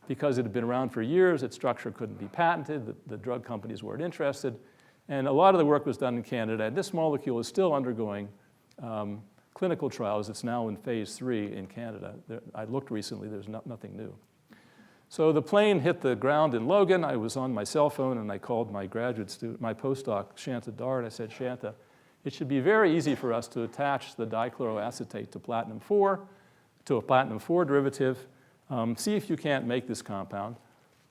Because it had been around for years, its structure couldn't be patented, the drug companies weren't interested, and a lot of the work was done in Canada. And this molecule is still undergoing clinical trials. It's now in phase 3 in Canada. I looked recently, there's nothing new. So the plane hit the ground in Logan. I was on my cell phone, and I called my graduate student, my postdoc, Shanta Dart. I said, Shanta, it should be very easy for us to attach the dichloroacetate to platinum 4, to a platinum 4 derivative. See if you can't make this compound.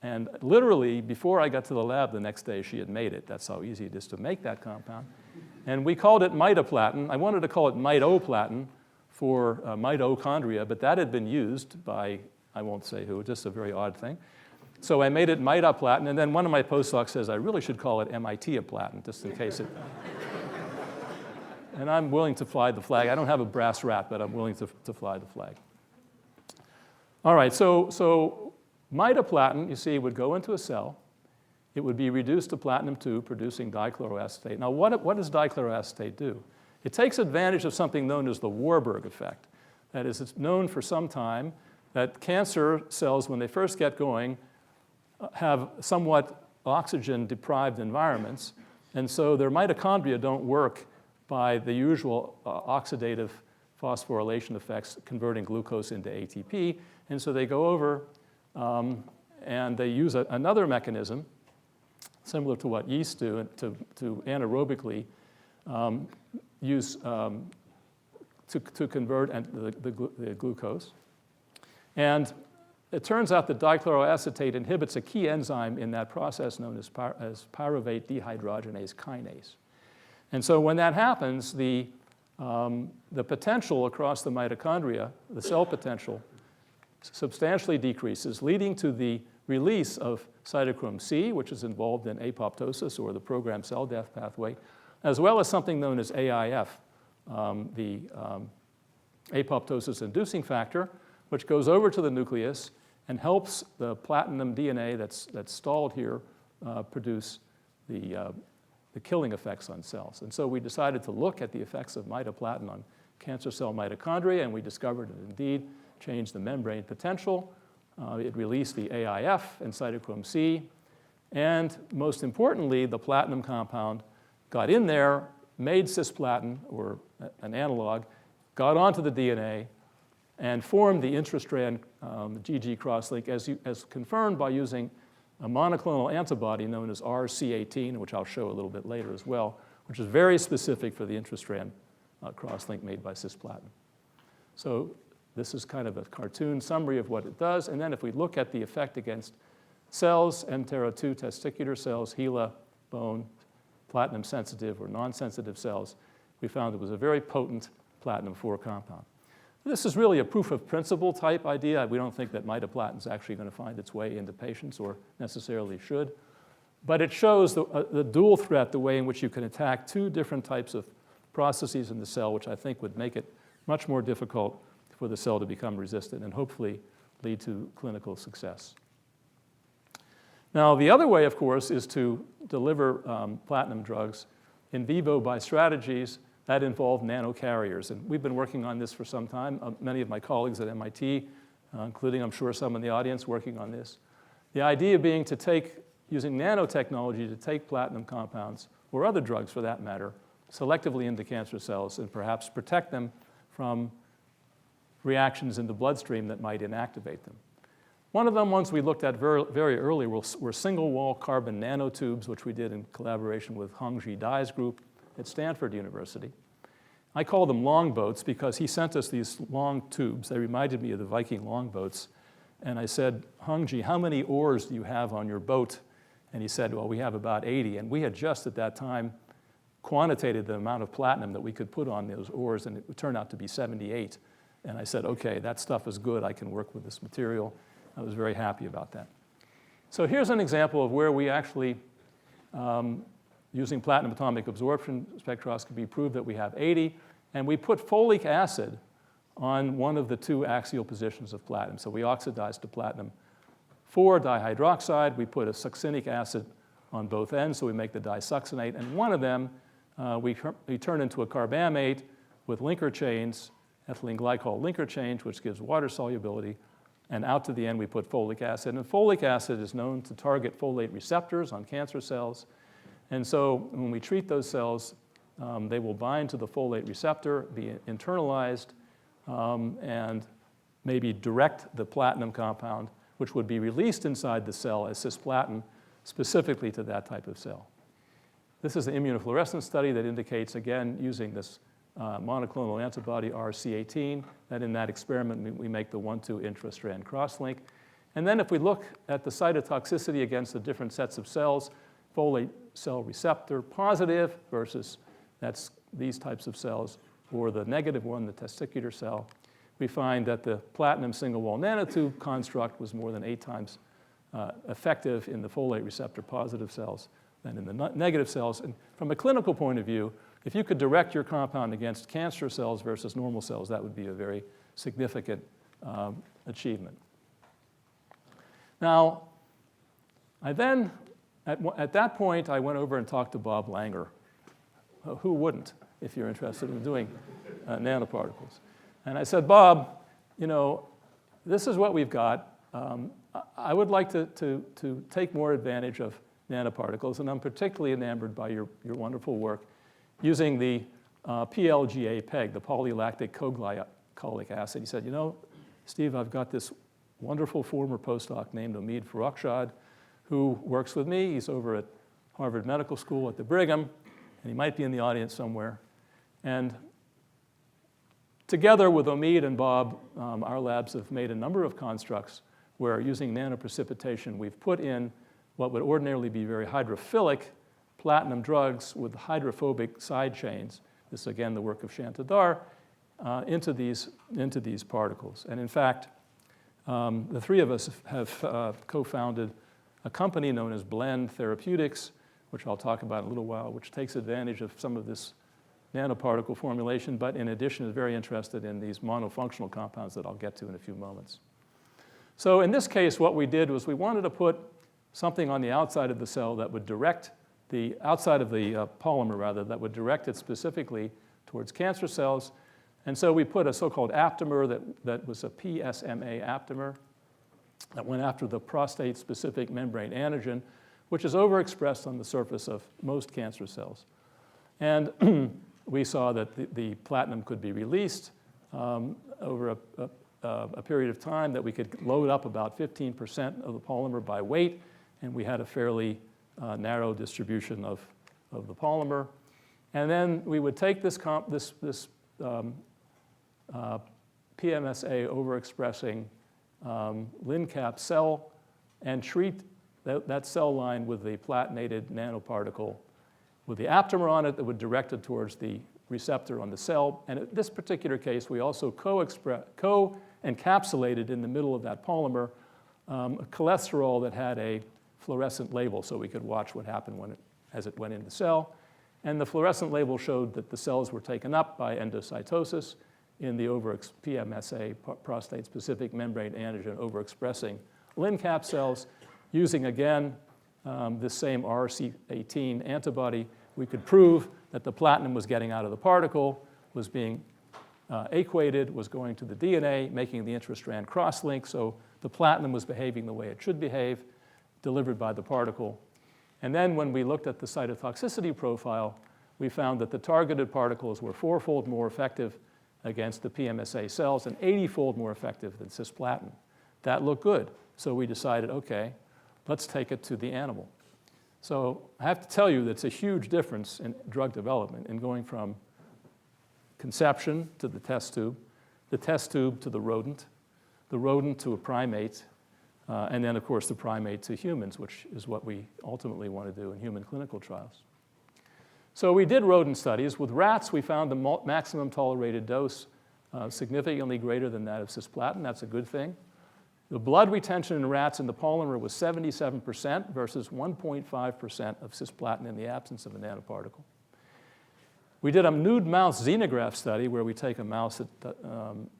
And literally, before I got to the lab the next day, she had made it. That's how easy it is to make that compound. And we called it mitoplatin. I wanted to call it mitoplatin for mitochondria, but that had been used by, I won't say who, just a very odd thing. So I made it mitoplatin, and then one of my postdocs says, I really should call it MIT-aplatin, just in case it... And I'm willing to fly the flag. I don't have a brass rat, but I'm willing to fly the flag. All right, so mitoplatin, you see, would go into a cell. It would be reduced to platinum 2, producing dichloroacetate. Now, what does dichloroacetate do? It takes advantage of something known as the Warburg effect. That is, it's known for some time that cancer cells, when they first get going, have somewhat oxygen-deprived environments, and so their mitochondria don't work by the usual oxidative phosphorylation effects, converting glucose into ATP. And so they go over and they use another mechanism, similar to what yeast do, to anaerobically use to convert the glucose. And it turns out that dichloroacetate inhibits a key enzyme in that process known as pyruvate dehydrogenase kinase. And so when that happens, the potential across the mitochondria, the cell potential, substantially decreases, leading to the release of cytochrome C, which is involved in apoptosis, or the programmed cell death pathway, as well as something known as AIF, the apoptosis-inducing factor, which goes over to the nucleus and helps the platinum DNA that's stalled here produce the killing effects on cells. And so we decided to look at the effects of mitoplatin on cancer cell mitochondria, and we discovered it indeed changed the membrane potential. It released the AIF and cytochrome C. And most importantly, the platinum compound got in there, made cisplatin, or an analog, got onto the DNA, and form the intrastrand GG crosslink as confirmed by using a monoclonal antibody known as RC18, which I'll show a little bit later as well, which is very specific for the intrastrand crosslink made by cisplatin. So this is kind of a cartoon summary of what it does. And then if we look at the effect against cells, mTERA2 testicular cells, HeLa, bone, platinum-sensitive or non-sensitive cells, we found it was a very potent platinum-4 compound. This is really a proof of principle type idea. We don't think that mitoplatin is actually going to find its way into patients or necessarily should. But it shows the dual threat, the way in which you can attack two different types of processes in the cell, which I think would make it much more difficult for the cell to become resistant and hopefully lead to clinical success. Now, the other way, of course, is to deliver platinum drugs in vivo by strategies that involve nanocarriers. And we've been working on this for some time. Many of my colleagues at MIT, including, I'm sure, some in the audience working on this. The idea being to take, using nanotechnology, to take platinum compounds, or other drugs for that matter, selectively into cancer cells and perhaps protect them from reactions in the bloodstream that might inactivate them. One of them, ones we looked at very early, were single-wall carbon nanotubes, which we did in collaboration with Hongji Dai's group at Stanford University. I call them longboats because he sent us these long tubes. They reminded me of the Viking longboats. And I said, Hongji, how many oars do you have on your boat? And he said, well, we have about 80. And we had just at that time quantitated the amount of platinum that we could put on those oars, and it would turn out to be 78. And I said, okay, that stuff is good. I can work with this material. I was very happy about that. So here's an example of where we actually, using platinum atomic absorption spectroscopy, proved that we have 80. And we put folic acid on one of the two axial positions of platinum. So we oxidized to platinum 4 dihydroxide. We put a succinic acid on both ends, so we make the disuccinate. And one of them we turn into a carbamate with linker chains, ethylene glycol linker change, which gives water solubility. And out to the end, we put folic acid. And folic acid is known to target folate receptors on cancer cells. And so when we treat those cells, they will bind to the folate receptor, be internalized, and maybe direct the platinum compound, which would be released inside the cell as cisplatin, specifically to that type of cell. This is an immunofluorescence study that indicates, again, using this monoclonal antibody RC18, that in that experiment we make the 1,2 intrastrand crosslink. And then if we look at the cytotoxicity against the different sets of cells, folate cell receptor positive versus that's these types of cells, or the negative one, the testicular cell, we find that the platinum single-wall nanotube construct was more than 8 times effective in the folate receptor positive cells than in the negative cells. And from a clinical point of view, if you could direct your compound against cancer cells versus normal cells, that would be a very significant achievement. Now, at that point, I went over and talked to Bob Langer. Who wouldn't, if you're interested in doing nanoparticles? And I said, Bob, you know, this is what we've got. I would like to take more advantage of nanoparticles, and I'm particularly enamored by your wonderful work using the PLGA PEG, the polylactic coglycolic acid. He said, you know, Steve, I've got this wonderful former postdoc named Omid Farrokhzad who works with me. He's over at Harvard Medical School at the Brigham, and he might be in the audience somewhere. And together with Omid and Bob, our labs have made a number of constructs where using nanoprecipitation, we've put in what would ordinarily be very hydrophilic platinum drugs with hydrophobic side chains. This is, again, the work of Shantadar, into these particles. And in fact, the three of us have co-founded a company known as Blend Therapeutics, which I'll talk about in a little while, which takes advantage of some of this nanoparticle formulation, but in addition is very interested in these monofunctional compounds that I'll get to in a few moments. So in this case, what we did was we wanted to put something on the outside of the cell that would direct the outside of the polymer, rather, that would direct it specifically towards cancer cells. And so we put a so-called aptamer that was a PSMA aptamer that went after the prostate-specific membrane antigen, which is overexpressed on the surface of most cancer cells. And we saw that the platinum could be released over a period of time that we could load up about 15% of the polymer by weight, and we had a fairly narrow distribution of the polymer. And then we would take this PMSA overexpressing LINCAP cell and treat that cell line with the platinated nanoparticle with the aptamer on it that would direct it towards the receptor on the cell. And in this particular case, we also co-encapsulated in the middle of that polymer a cholesterol that had a fluorescent label, so we could watch what happened as it went in the cell. And the fluorescent label showed that the cells were taken up by endocytosis in the PMSA, prostate-specific membrane antigen overexpressing LINCAP cells. Using, again, this same RC18 antibody, we could prove that the platinum was getting out of the particle, was being aquated, was going to the DNA, making the intrastrand cross-link, so the platinum was behaving the way it should behave, delivered by the particle. And then when we looked at the cytotoxicity profile, we found that the targeted particles were 4-fold more effective against the PMSA cells and 80-fold more effective than cisplatin. That looked good. So we decided, okay, let's take it to the animal. So I have to tell you that it's a huge difference in drug development in going from conception to the test tube to the rodent to a primate, and then, of course, the primate to humans, which is what we ultimately want to do in human clinical trials. So we did rodent studies. With rats, we found the maximum tolerated dose significantly greater than that of cisplatin. That's a good thing. The blood retention in rats in the polymer was 77% versus 1.5% of cisplatin in the absence of a nanoparticle. We did a nude mouse xenograft study where we take a mouse that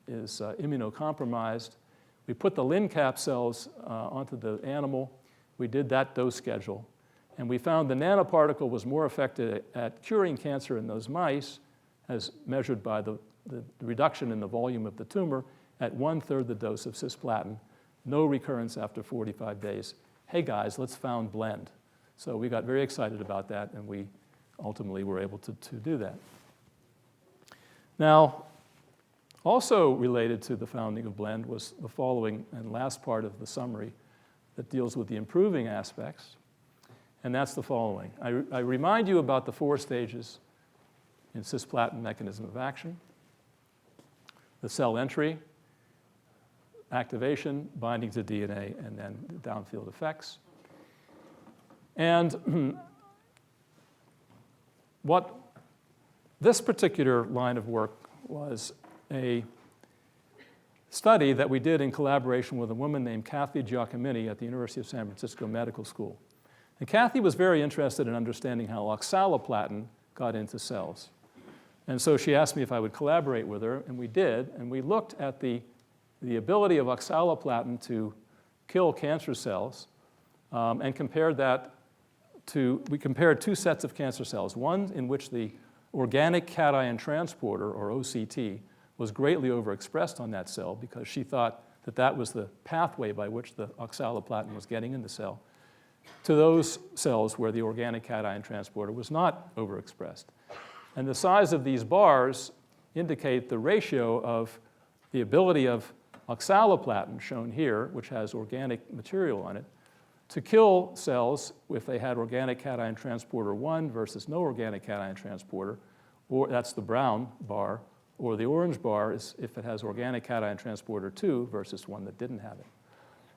is immunocompromised. We put the LINCAP cells onto the animal. We did that dose schedule. And we found the nanoparticle was more effective at curing cancer in those mice, as measured by the reduction in the volume of the tumor, at 1/3 the dose of cisplatin. No recurrence after 45 days. Hey guys, let's found blend. So we got very excited about that, and we ultimately were able to do that. Now, also related to the founding of Blend was the following and last part of the summary that deals with the improving aspects, and that's the following. I remind you about the 4 stages in cisplatin mechanism of action: the cell entry, activation, binding to DNA, and then downfield effects. And what this particular line of work was a study that we did in collaboration with a woman named Kathy Giacomini at the University of San Francisco Medical School. And Kathy was very interested in understanding how oxaliplatin got into cells. And so she asked me if I would collaborate with her, and we did. And we looked at the ability of oxaliplatin to kill cancer cells and compared that we compared 2 sets of cancer cells, one in which the organic cation transporter, or OCT, was greatly overexpressed on that cell because she thought that that was the pathway by which the oxaliplatin was getting in the cell, to those cells where the organic cation transporter was not overexpressed. And the size of these bars indicate the ratio of the ability of oxaliplatin, shown here, which has organic material on it, to kill cells if they had organic cation transporter 1 versus no organic cation transporter, or that's the brown bar, or the orange bar is if it has organic cation transporter 2 versus one that didn't have it.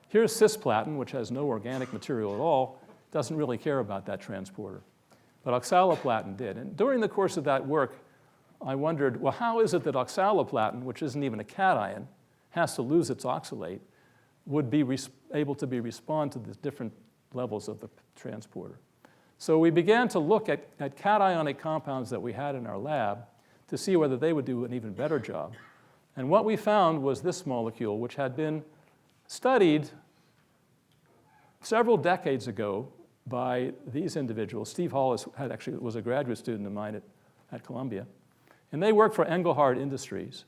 Here's cisplatin, which has no organic material at all, doesn't really care about that transporter. But oxaliplatin did. And during the course of that work, I wondered, well, how is it that oxaliplatin, which isn't even a cation, has to lose its oxalate, would be able to respond to the different levels of the transporter? So we began to look at cationic compounds that we had in our lab to see whether they would do an even better job. And what we found was this molecule, which had been studied several decades ago by these individuals. Steve Hollis was a graduate student of mine at Columbia. And they worked for Engelhard Industries.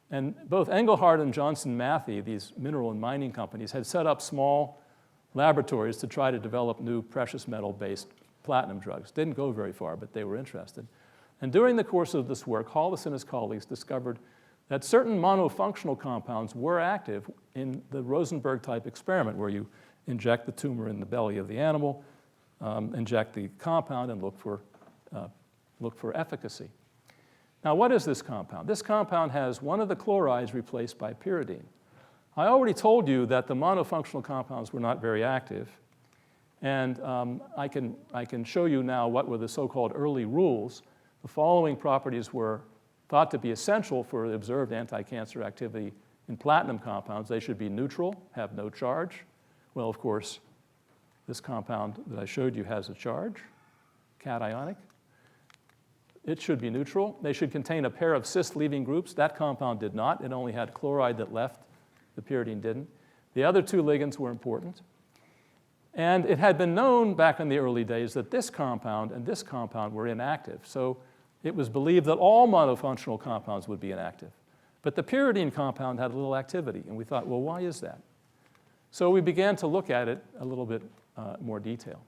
And both Engelhard and Johnson Matthey, these mineral and mining companies, had set up small laboratories to try to develop new precious metal-based platinum drugs. Didn't go very far, but they were interested. And during the course of this work, Hollis and his colleagues discovered that certain monofunctional compounds were active in the Rosenberg-type experiment, where you inject the tumor in the belly of the animal, inject the compound, and look for efficacy. Now, what is this compound? This compound has one of the chlorides replaced by pyridine. I already told you that the monofunctional compounds were not very active, and I can show you now what were the so-called early rules. The following properties were thought to be essential for the observed anti-cancer activity in platinum compounds. They should be neutral, have no charge. Well, of course, this compound that I showed you has a charge, cationic. It should be neutral. They should contain a pair of cis-leaving groups. That compound did not. It only had chloride that left. The pyridine didn't. The other two ligands were important. And it had been known back in the early days that this compound and this compound were inactive. So it was believed that all monofunctional compounds would be inactive. But the pyridine compound had a little activity, and we thought, well, why is that? So we began to look at it a little bit more detail.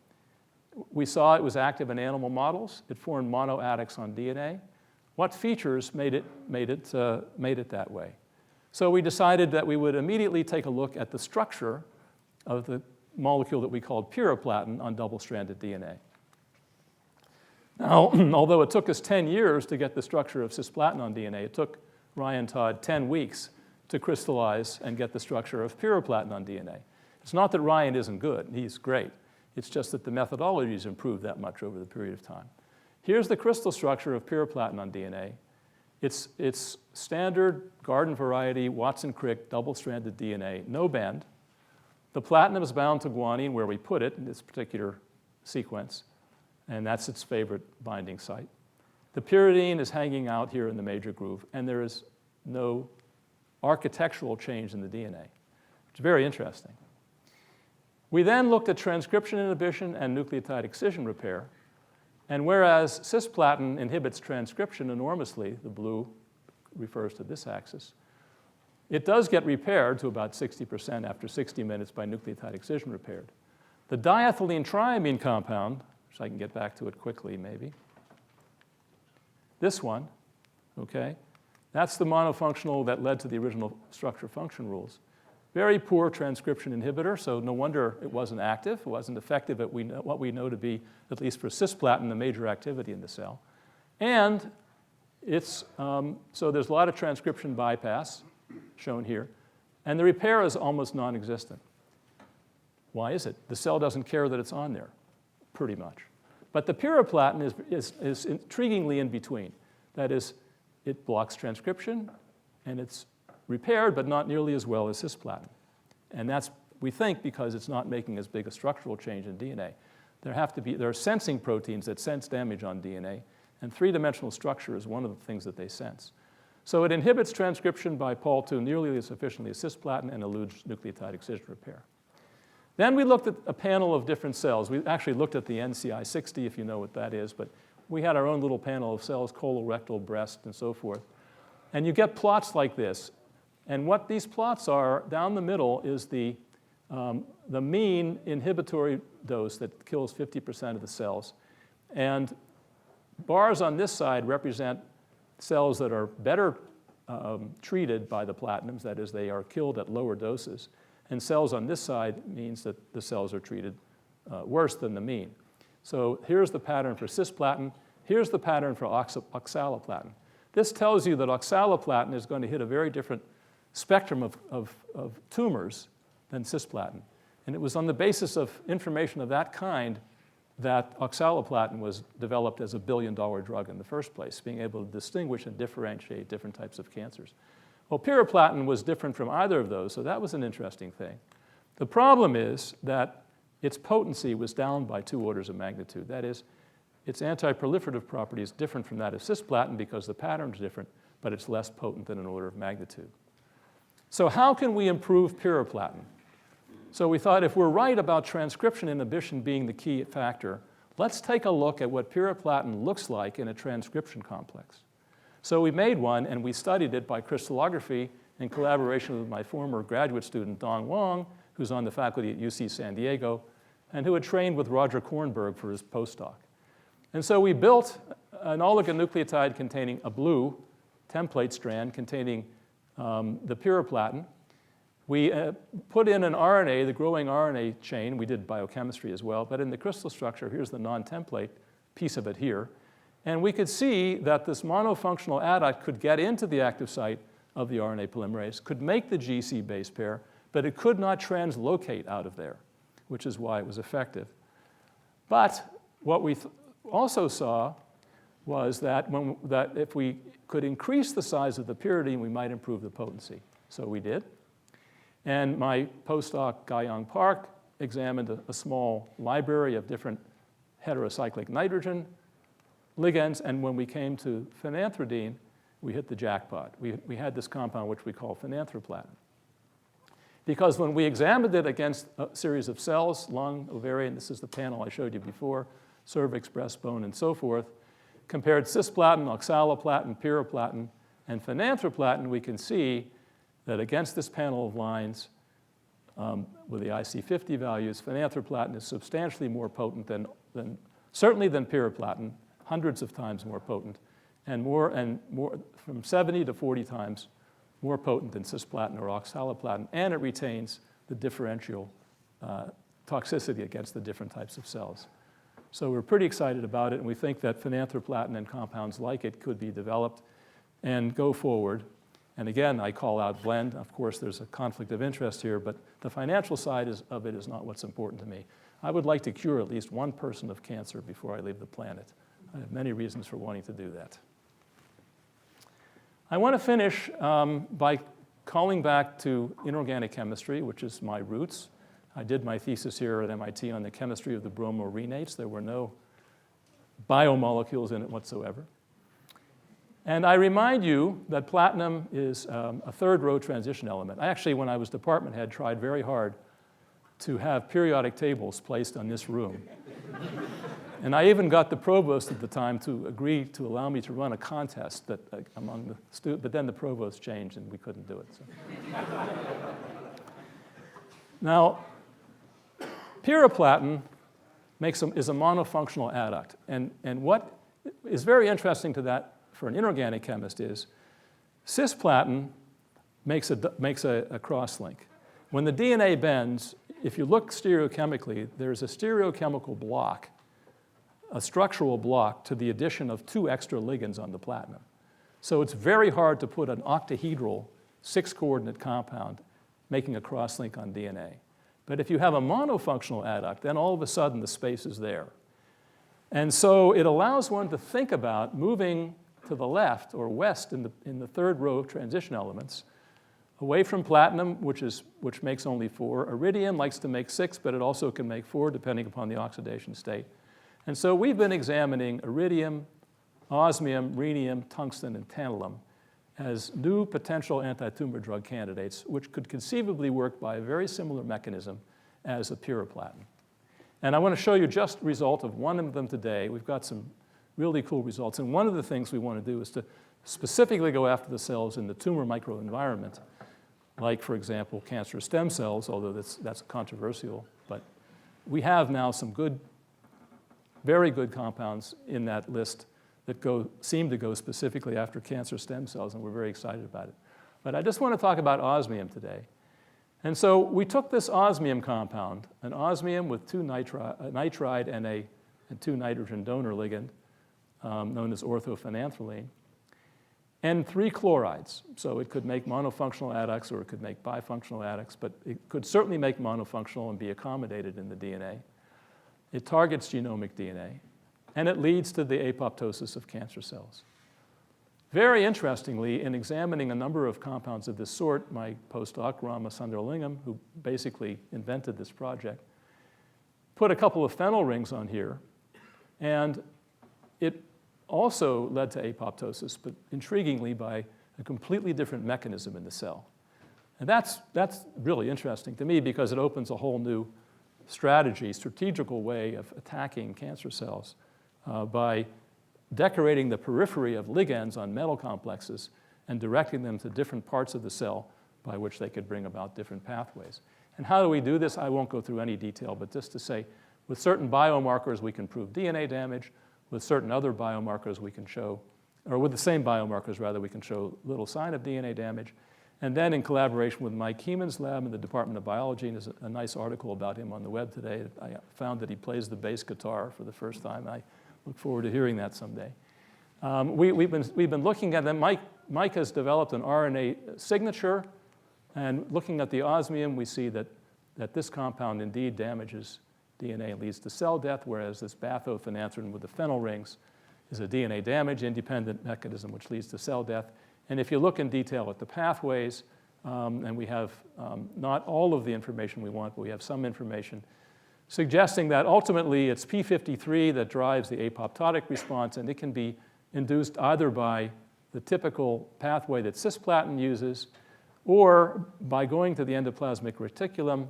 We saw it was active in animal models. It formed monoadducts on DNA. What features made it that way? So we decided that we would immediately take a look at the structure of the molecule that we called pyroplatin on double-stranded DNA. Now, although it took us 10 years to get the structure of cisplatin on DNA, it took Ryan Todd 10 weeks to crystallize and get the structure of pyroplatin on DNA. It's not that Ryan isn't good. He's great. It's just that the methodology has improved that much over the period of time. Here's the crystal structure of pyroplatin on DNA. It's standard garden variety Watson-Crick double-stranded DNA, no bend. The platinum is bound to guanine where we put it in this particular sequence, and that's its favorite binding site. The pyridine is hanging out here in the major groove, and there is no architectural change in the DNA. It's very interesting. We then looked at transcription inhibition and nucleotide excision repair, and whereas cisplatin inhibits transcription enormously, the blue refers to this axis, it does get repaired to about 60% after 60 minutes by nucleotide excision repaired. The diethylene triamine compound, which I can get back to it quickly maybe, this one, okay, that's the monofunctional that led to the original structure-function rules. Very poor transcription inhibitor, so no wonder it wasn't active. It wasn't effective at what we know to be, at least for cisplatin, the major activity in the cell. And so there's a lot of transcription bypass shown here, and the repair is almost non-existent. Why is it? The cell doesn't care that it's on there, pretty much. But the pyroplatin is intriguingly in between. That is, it blocks transcription, and it's repaired, but not nearly as well as cisplatin. And that's, we think, because it's not making as big a structural change in DNA. There are sensing proteins that sense damage on DNA, and three-dimensional structure is one of the things that they sense. So it inhibits transcription by Pol II nearly as efficiently as cisplatin and eludes nucleotide excision repair. Then we looked at a panel of different cells. We actually looked at the NCI60, if you know what that is, but we had our own little panel of cells, colorectal, breast, and so forth. And you get plots like this. And what these plots are, down the middle is the mean inhibitory dose that kills 50% of the cells. And bars on this side represent cells that are better treated by the platinums, that is, they are killed at lower doses. And cells on this side means that the cells are treated worse than the mean. So here's the pattern for cisplatin. Here's the pattern for oxaliplatin. This tells you that oxaliplatin is going to hit a very different spectrum of tumors than cisplatin. And it was on the basis of information of that kind that oxaliplatin was developed as a billion-dollar drug in the first place, being able to distinguish and differentiate different types of cancers. Well, pyroplatin was different from either of those, so that was an interesting thing. The problem is that its potency was down by 2 orders of magnitude. That is, its anti-proliferative property is different from that of cisplatin because the pattern is different, but it's less potent than an order of magnitude. So how can we improve pyroplatin? So we thought if we're right about transcription inhibition being the key factor, let's take a look at what pyroplatin looks like in a transcription complex. So we made one, and we studied it by crystallography in collaboration with my former graduate student, Dong Wang, who's on the faculty at UC San Diego, and who had trained with Roger Kornberg for his postdoc. And so we built an oligonucleotide containing a blue template strand containing the pyroplatin. We put in an RNA, the growing RNA chain. We did biochemistry as well. But in the crystal structure, here's the non-template piece of it here. And we could see that this monofunctional adduct could get into the active site of the RNA polymerase, could make the GC base pair, but it could not translocate out of there, which is why it was effective. But what we also saw was that, that if we could increase the size of the pyridine, we might improve the potency. So we did. And my postdoc, Guy-Young Park, examined a small library of different heterocyclic nitrogen ligands, and when we came to phenanthridine, we hit the jackpot. We had this compound which we call phenanthroplatin. Because when we examined it against a series of cells, lung, ovarian, this is the panel I showed you before, cervix, breastbone, and so forth, compared cisplatin, oxaliplatin, pyroplatin, and phenanthroplatin, we can see that against this panel of lines with the IC50 values, phenanthroplatin is substantially more potent certainly than pyroplatin, hundreds of times more potent, and more from 70 to 40 times more potent than cisplatin or oxaliplatin, and it retains the differential toxicity against the different types of cells. So we're pretty excited about it, and we think that phenanthroplatin and compounds like it could be developed and go forward. And again, I call out blend. Of course, there's a conflict of interest here, but the financial side of it is not what's important to me. I would like to cure at least one person of cancer before I leave the planet. I have many reasons for wanting to do that. I want to finish by calling back to inorganic chemistry, which is my roots. I did my thesis here at MIT on the chemistry of the bromorenates. There were no biomolecules in it whatsoever. And I remind you that platinum is a third-row transition element. I actually, when I was department head, tried very hard to have periodic tables placed on this room. And I even got the provost at the time to agree to allow me to run a contest that, among the students, but then the provost changed and we couldn't do it. So. Now, pyroplatin is a monofunctional adduct. And what is very interesting to that for an inorganic chemist is cisplatin makes a cross-link. When the DNA bends, if you look stereochemically, there's a stereochemical block, a structural block to the addition of 2 extra ligands on the platinum. So it's very hard to put an octahedral 6-coordinate compound making a cross-link on DNA. But if you have a monofunctional adduct, then all of a sudden the space is there. And so it allows one to think about moving to the left or west in the third row of transition elements, away from platinum, which makes only 4. Iridium likes to make 6, but it also can make 4 depending upon the oxidation state. And so we've been examining iridium, osmium, rhenium, tungsten, and tantalum as new potential anti-tumor drug candidates, which could conceivably work by a very similar mechanism as a pyroplatin. And I want to show you just a result of one of them today. We've got some really cool results. And one of the things we want to do is to specifically go after the cells in the tumor microenvironment, like, for example, cancer stem cells, although that's controversial. But we have now some good, very good compounds in that list that seem to go specifically after cancer stem cells, and we're very excited about it. But I just want to talk about osmium today. And so we took this osmium compound, an osmium with 2 nitride and 2 nitrogen donor ligand, known as orthophenanthroline, and 3 chlorides. So it could make monofunctional adducts or it could make bifunctional adducts, but it could certainly make monofunctional and be accommodated in the DNA. It targets genomic DNA, and it leads to the apoptosis of cancer cells. Very interestingly, in examining a number of compounds of this sort, my postdoc, Rama Sundarlingam, who basically invented this project, put a couple of phenyl rings on here, and it also led to apoptosis, but intriguingly by a completely different mechanism in the cell. And that's really interesting to me because it opens a whole new strategical way of attacking cancer cells by decorating the periphery of ligands on metal complexes and directing them to different parts of the cell by which they could bring about different pathways. And how do we do this? I won't go through any detail, but just to say, with certain biomarkers, we can prove DNA damage. With certain other biomarkers, we can show, or with the same biomarkers, rather, we can show little sign of DNA damage. And then in collaboration with Mike Heeman's lab in the Department of Biology, and there's a nice article about him on the web today. I found that he plays the bass guitar for the first time. I look forward to hearing that someday. We've been looking at them. Mike has developed an RNA signature, and looking at the osmium, we see that this compound indeed damages DNA and leads to cell death, whereas this bathophenanthrene with the phenyl rings is a DNA damage independent mechanism which leads to cell death. And if you look in detail at the pathways, and we have not all of the information we want, but we have some information suggesting that ultimately it's p53 that drives the apoptotic response, and it can be induced either by the typical pathway that cisplatin uses or by going to the endoplasmic reticulum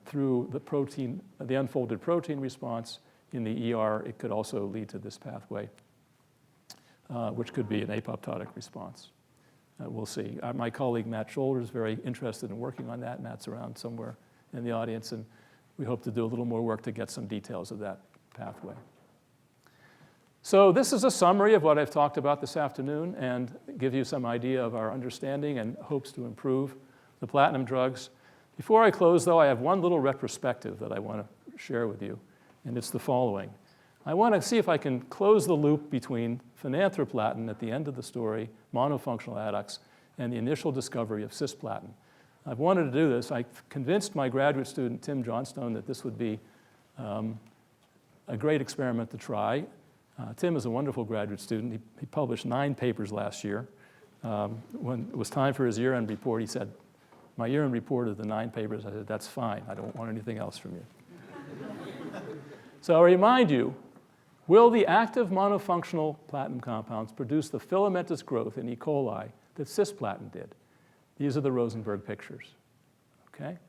through the unfolded protein response in the ER. It could also lead to this pathway, which could be an apoptotic response. We'll see. My colleague Matt Scholder is very interested in working on that. Matt's around somewhere in the audience, and we hope to do a little more work to get some details of that pathway. So this is a summary of what I've talked about this afternoon and give you some idea of our understanding and hopes to improve the platinum drugs. Before I close, though, I have one little retrospective that I want to share with you, and it's the following. I want to see if I can close the loop between phenanthroplatin at the end of the story, monofunctional adducts, and the initial discovery of cisplatin. I've wanted to do this. I convinced my graduate student, Tim Johnstone, that this would be a great experiment to try. Tim is a wonderful graduate student. He published 9 papers last year. When it was time for his year-end report, he said, "My year-end report is the 9 papers." I said, "That's fine. I don't want anything else from you." So I remind you, will the active monofunctional platinum compounds produce the filamentous growth in E. coli that cisplatin did? These are the Rosenberg pictures, okay?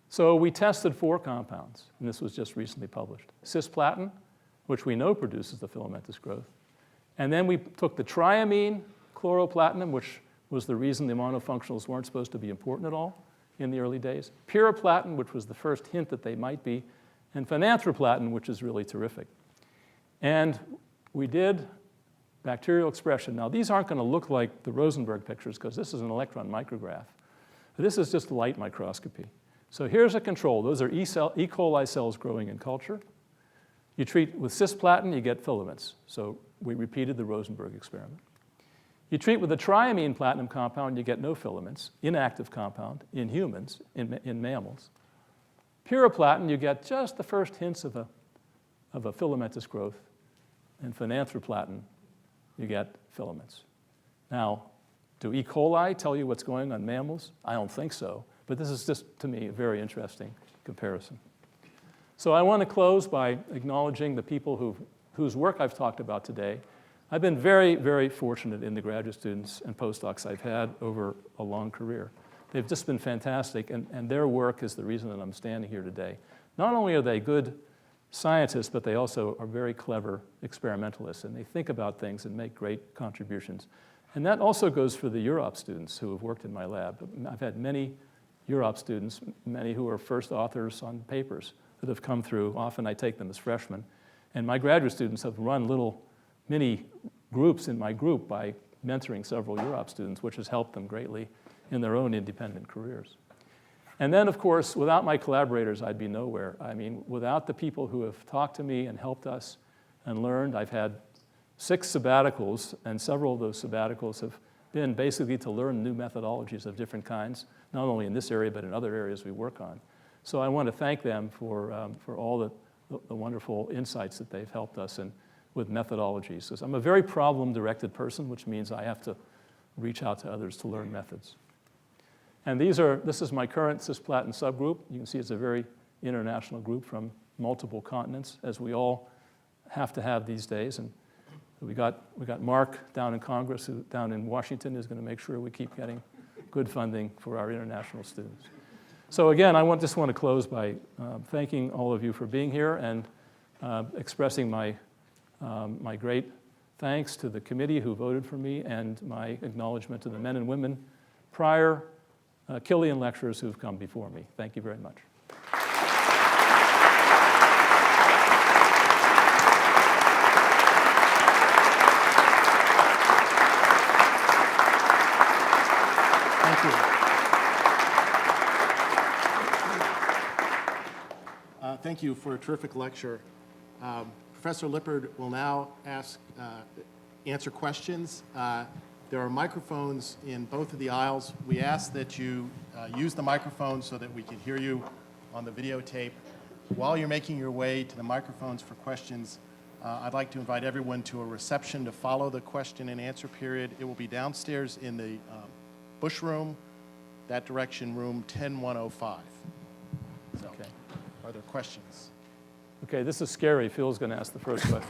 So we tested 4 compounds, and this was just recently published. Cisplatin, which we know produces the filamentous growth. And then we took the triamine chloroplatinum, which was the reason the monofunctionals weren't supposed to be important at all in the early days. Pyroplatin, which was the first hint that they might be. And phenanthroplatin, which is really terrific. And we did bacterial expression. Now, these aren't going to look like the Rosenberg pictures because this is an electron micrograph. This is just light microscopy. So here's a control. Those are E. coli cells growing in culture. You treat with cisplatin, you get filaments. So we repeated the Rosenberg experiment. You treat with the triamine platinum compound, you get no filaments, inactive compound in humans, in mammals. Pyroplatin, you get just the first hints of a filamentous growth. And phenanthroplatin, you get filaments. Now, do E. coli tell you what's going on in mammals? I don't think so. But this is just, to me, a very interesting comparison. So I want to close by acknowledging the people whose work I've talked about today. I've been very, very fortunate in the graduate students and postdocs I've had over a long career. They've just been fantastic, and their work is the reason that I'm standing here today. Not only are they good scientists, but they also are very clever experimentalists, and they think about things and make great contributions. And that also goes for the Europe students who have worked in my lab. I've had many Europe students, many who are first authors on papers that have come through. Often I take them as freshmen. And my graduate students have run little mini groups in my group by mentoring several Europe students, which has helped them greatly in their own independent careers. And then, of course, without my collaborators, I'd be nowhere. I mean, without the people who have talked to me and helped us and learned. I've had 6 sabbaticals, and several of those sabbaticals have been basically to learn new methodologies of different kinds, not only in this area, but in other areas we work on. So I want to thank them for all the wonderful insights that they've helped us in with methodologies. So I'm a very problem-directed person, which means I have to reach out to others to learn methods. And this is my current cisplatin subgroup. You can see it's a very international group from multiple continents, as we all have to have these days. And we got Mark down in Congress, who down in Washington is going to make sure we keep getting good funding for our international students. So again, I just want to close by thanking all of you for being here and expressing my great thanks to the committee who voted for me and my acknowledgement to the men and women prior Killian lecturers who've come before me. Thank you very much. Thank you for a terrific lecture. Professor Lippard will now answer questions. There are microphones in both of the aisles. We ask that you use the microphone so that we can hear you on the videotape. While you're making your way to the microphones for questions, I'd like to invite everyone to a reception to follow the question and answer period. It will be downstairs in the Bush room, that direction, room 10105. So, Okay. are there questions? Okay, this is scary. Phil's going to ask the first question.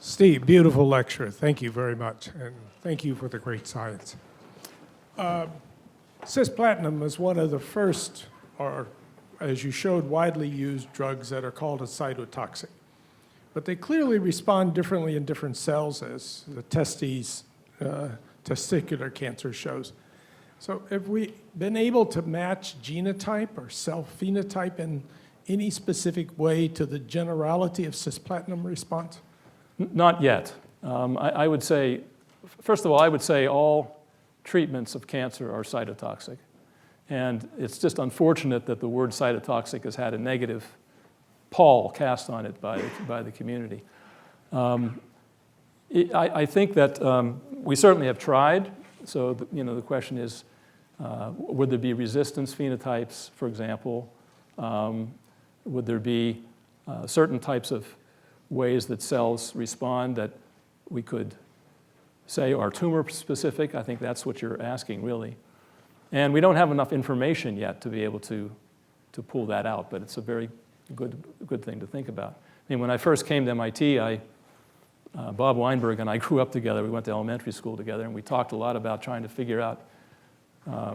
Steve, beautiful lecture. Thank you very much, and thank you for the great science. Cisplatin is one of the first, or as you showed, widely used drugs that are called a cytotoxic. But they clearly respond differently in different cells, as the testicular cancer shows. So have we been able to match genotype or cell phenotype in any specific way to the generality of cisplatin response? Not yet. I would say, first of all, I would say all treatments of cancer are cytotoxic. And it's just unfortunate that the word cytotoxic has had a negative pall cast on it by the community. I think that we certainly have tried. So the question is, would there be resistance phenotypes, for example? Would there be certain types of ways that cells respond that we could say are tumor specific? I think that's what you're asking, really. And we don't have enough information yet to be able to pull that out, but it's a very good thing to think about. I mean, when I first came to MIT, Bob Weinberg and I grew up together. We went to elementary school together, and we talked a lot about trying to figure out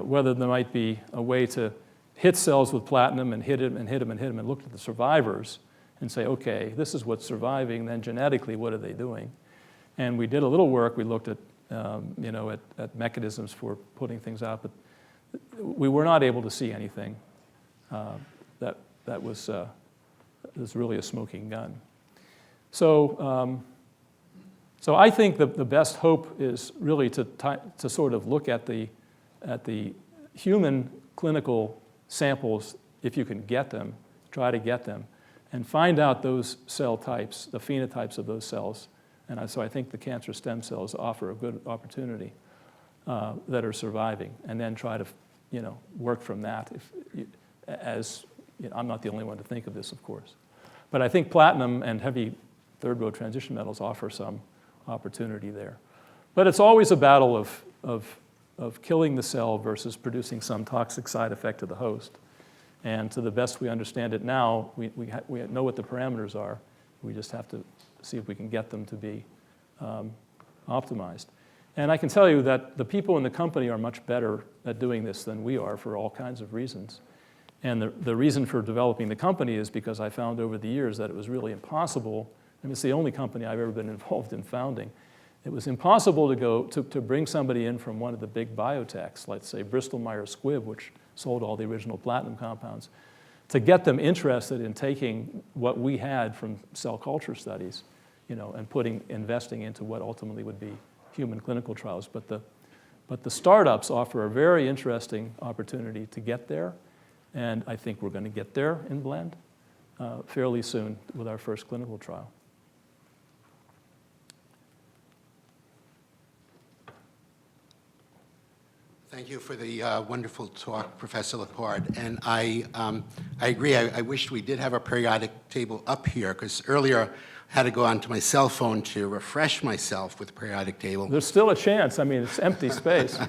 whether there might be a way to hit cells with platinum and hit them and hit them and hit them, and look at the survivors and say, okay, this is what's surviving, then genetically, what are they doing? And we did a little work. We looked at, at mechanisms for putting things out, but we were not able to see anything that was really a smoking gun. So I think the best hope is really to sort of look at the human clinical samples, if you can get them, try to get them, and find out those cell types, the phenotypes of those cells. And so I think the cancer stem cells offer a good opportunity that are surviving, and then try to, work from that. I'm not the only one to think of this, of course. But I think platinum and heavy third-row transition metals offer some opportunity there. But it's always a battle of killing the cell versus producing some toxic side effect to the host. And to the best we understand it now, we know what the parameters are. We just have to see if we can get them to be optimized. And I can tell you that the people in the company are much better at doing this than we are for all kinds of reasons. And the reason for developing the company is because I found over the years that it was really impossible, and it's the only company I've ever been involved in founding. It was impossible to bring somebody in from one of the big biotechs, let's say Bristol Myers Squibb, which sold all the original platinum compounds, to get them interested in taking what we had from cell culture studies, and investing into what ultimately would be human clinical trials. But the startups offer a very interesting opportunity to get there, and I think we're going to get there in Blend fairly soon with our first clinical trial. Thank you for the wonderful talk, Professor Lippard. And I agree. I wished we did have a periodic table up here, because earlier I had to go onto my cell phone to refresh myself with the periodic table. There's still a chance. I mean, it's empty space.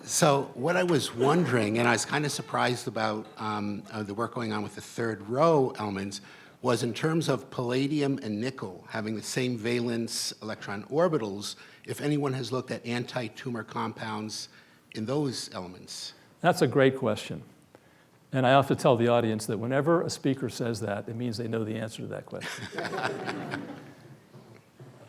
So what I was wondering, and I was kind of surprised about the work going on with the third row elements, was in terms of palladium and nickel having the same valence electron orbitals, if anyone has looked at anti-tumor compounds in those elements. That's a great question. And I have to tell the audience that whenever a speaker says that, it means they know the answer to that question.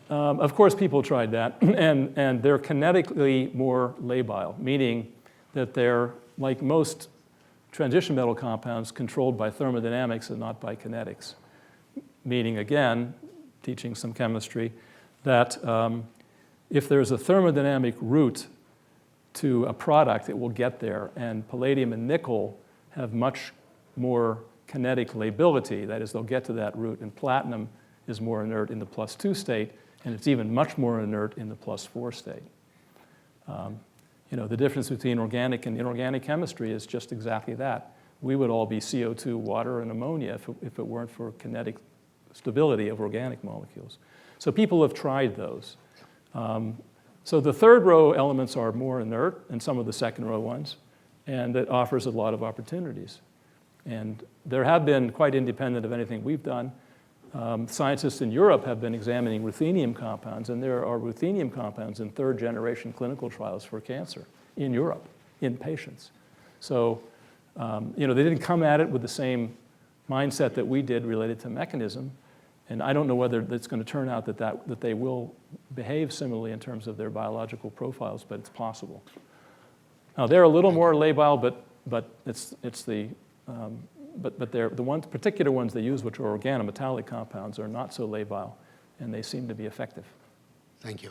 Of course, people tried that, and they're kinetically more labile, meaning that they're, like most transition metal compounds, controlled by thermodynamics and not by kinetics. Meaning, again, teaching some chemistry, that if there's a thermodynamic route to a product, it will get there. And palladium and nickel have much more kinetic lability. That is, they'll get to that root, and platinum is more inert in the +2 state, and it's even much more inert in the +4 state. The difference between organic and inorganic chemistry is just exactly that. We would all be CO2, water, and ammonia if it weren't for kinetic stability of organic molecules. So people have tried those. So the third row elements are more inert than some of the second row ones, and it offers a lot of opportunities. And there have been, quite independent of anything we've done, scientists in Europe have been examining ruthenium compounds, and there are ruthenium compounds in third-generation clinical trials for cancer in Europe, in patients. So, they didn't come at it with the same mindset that we did related to mechanism, and I don't know whether it's going to turn out that they will behave similarly in terms of their biological profiles, but it's possible. Now, they're a little more labile, but they're the particular ones they use, which are organometallic compounds, are not so labile, and they seem to be effective. Thank you.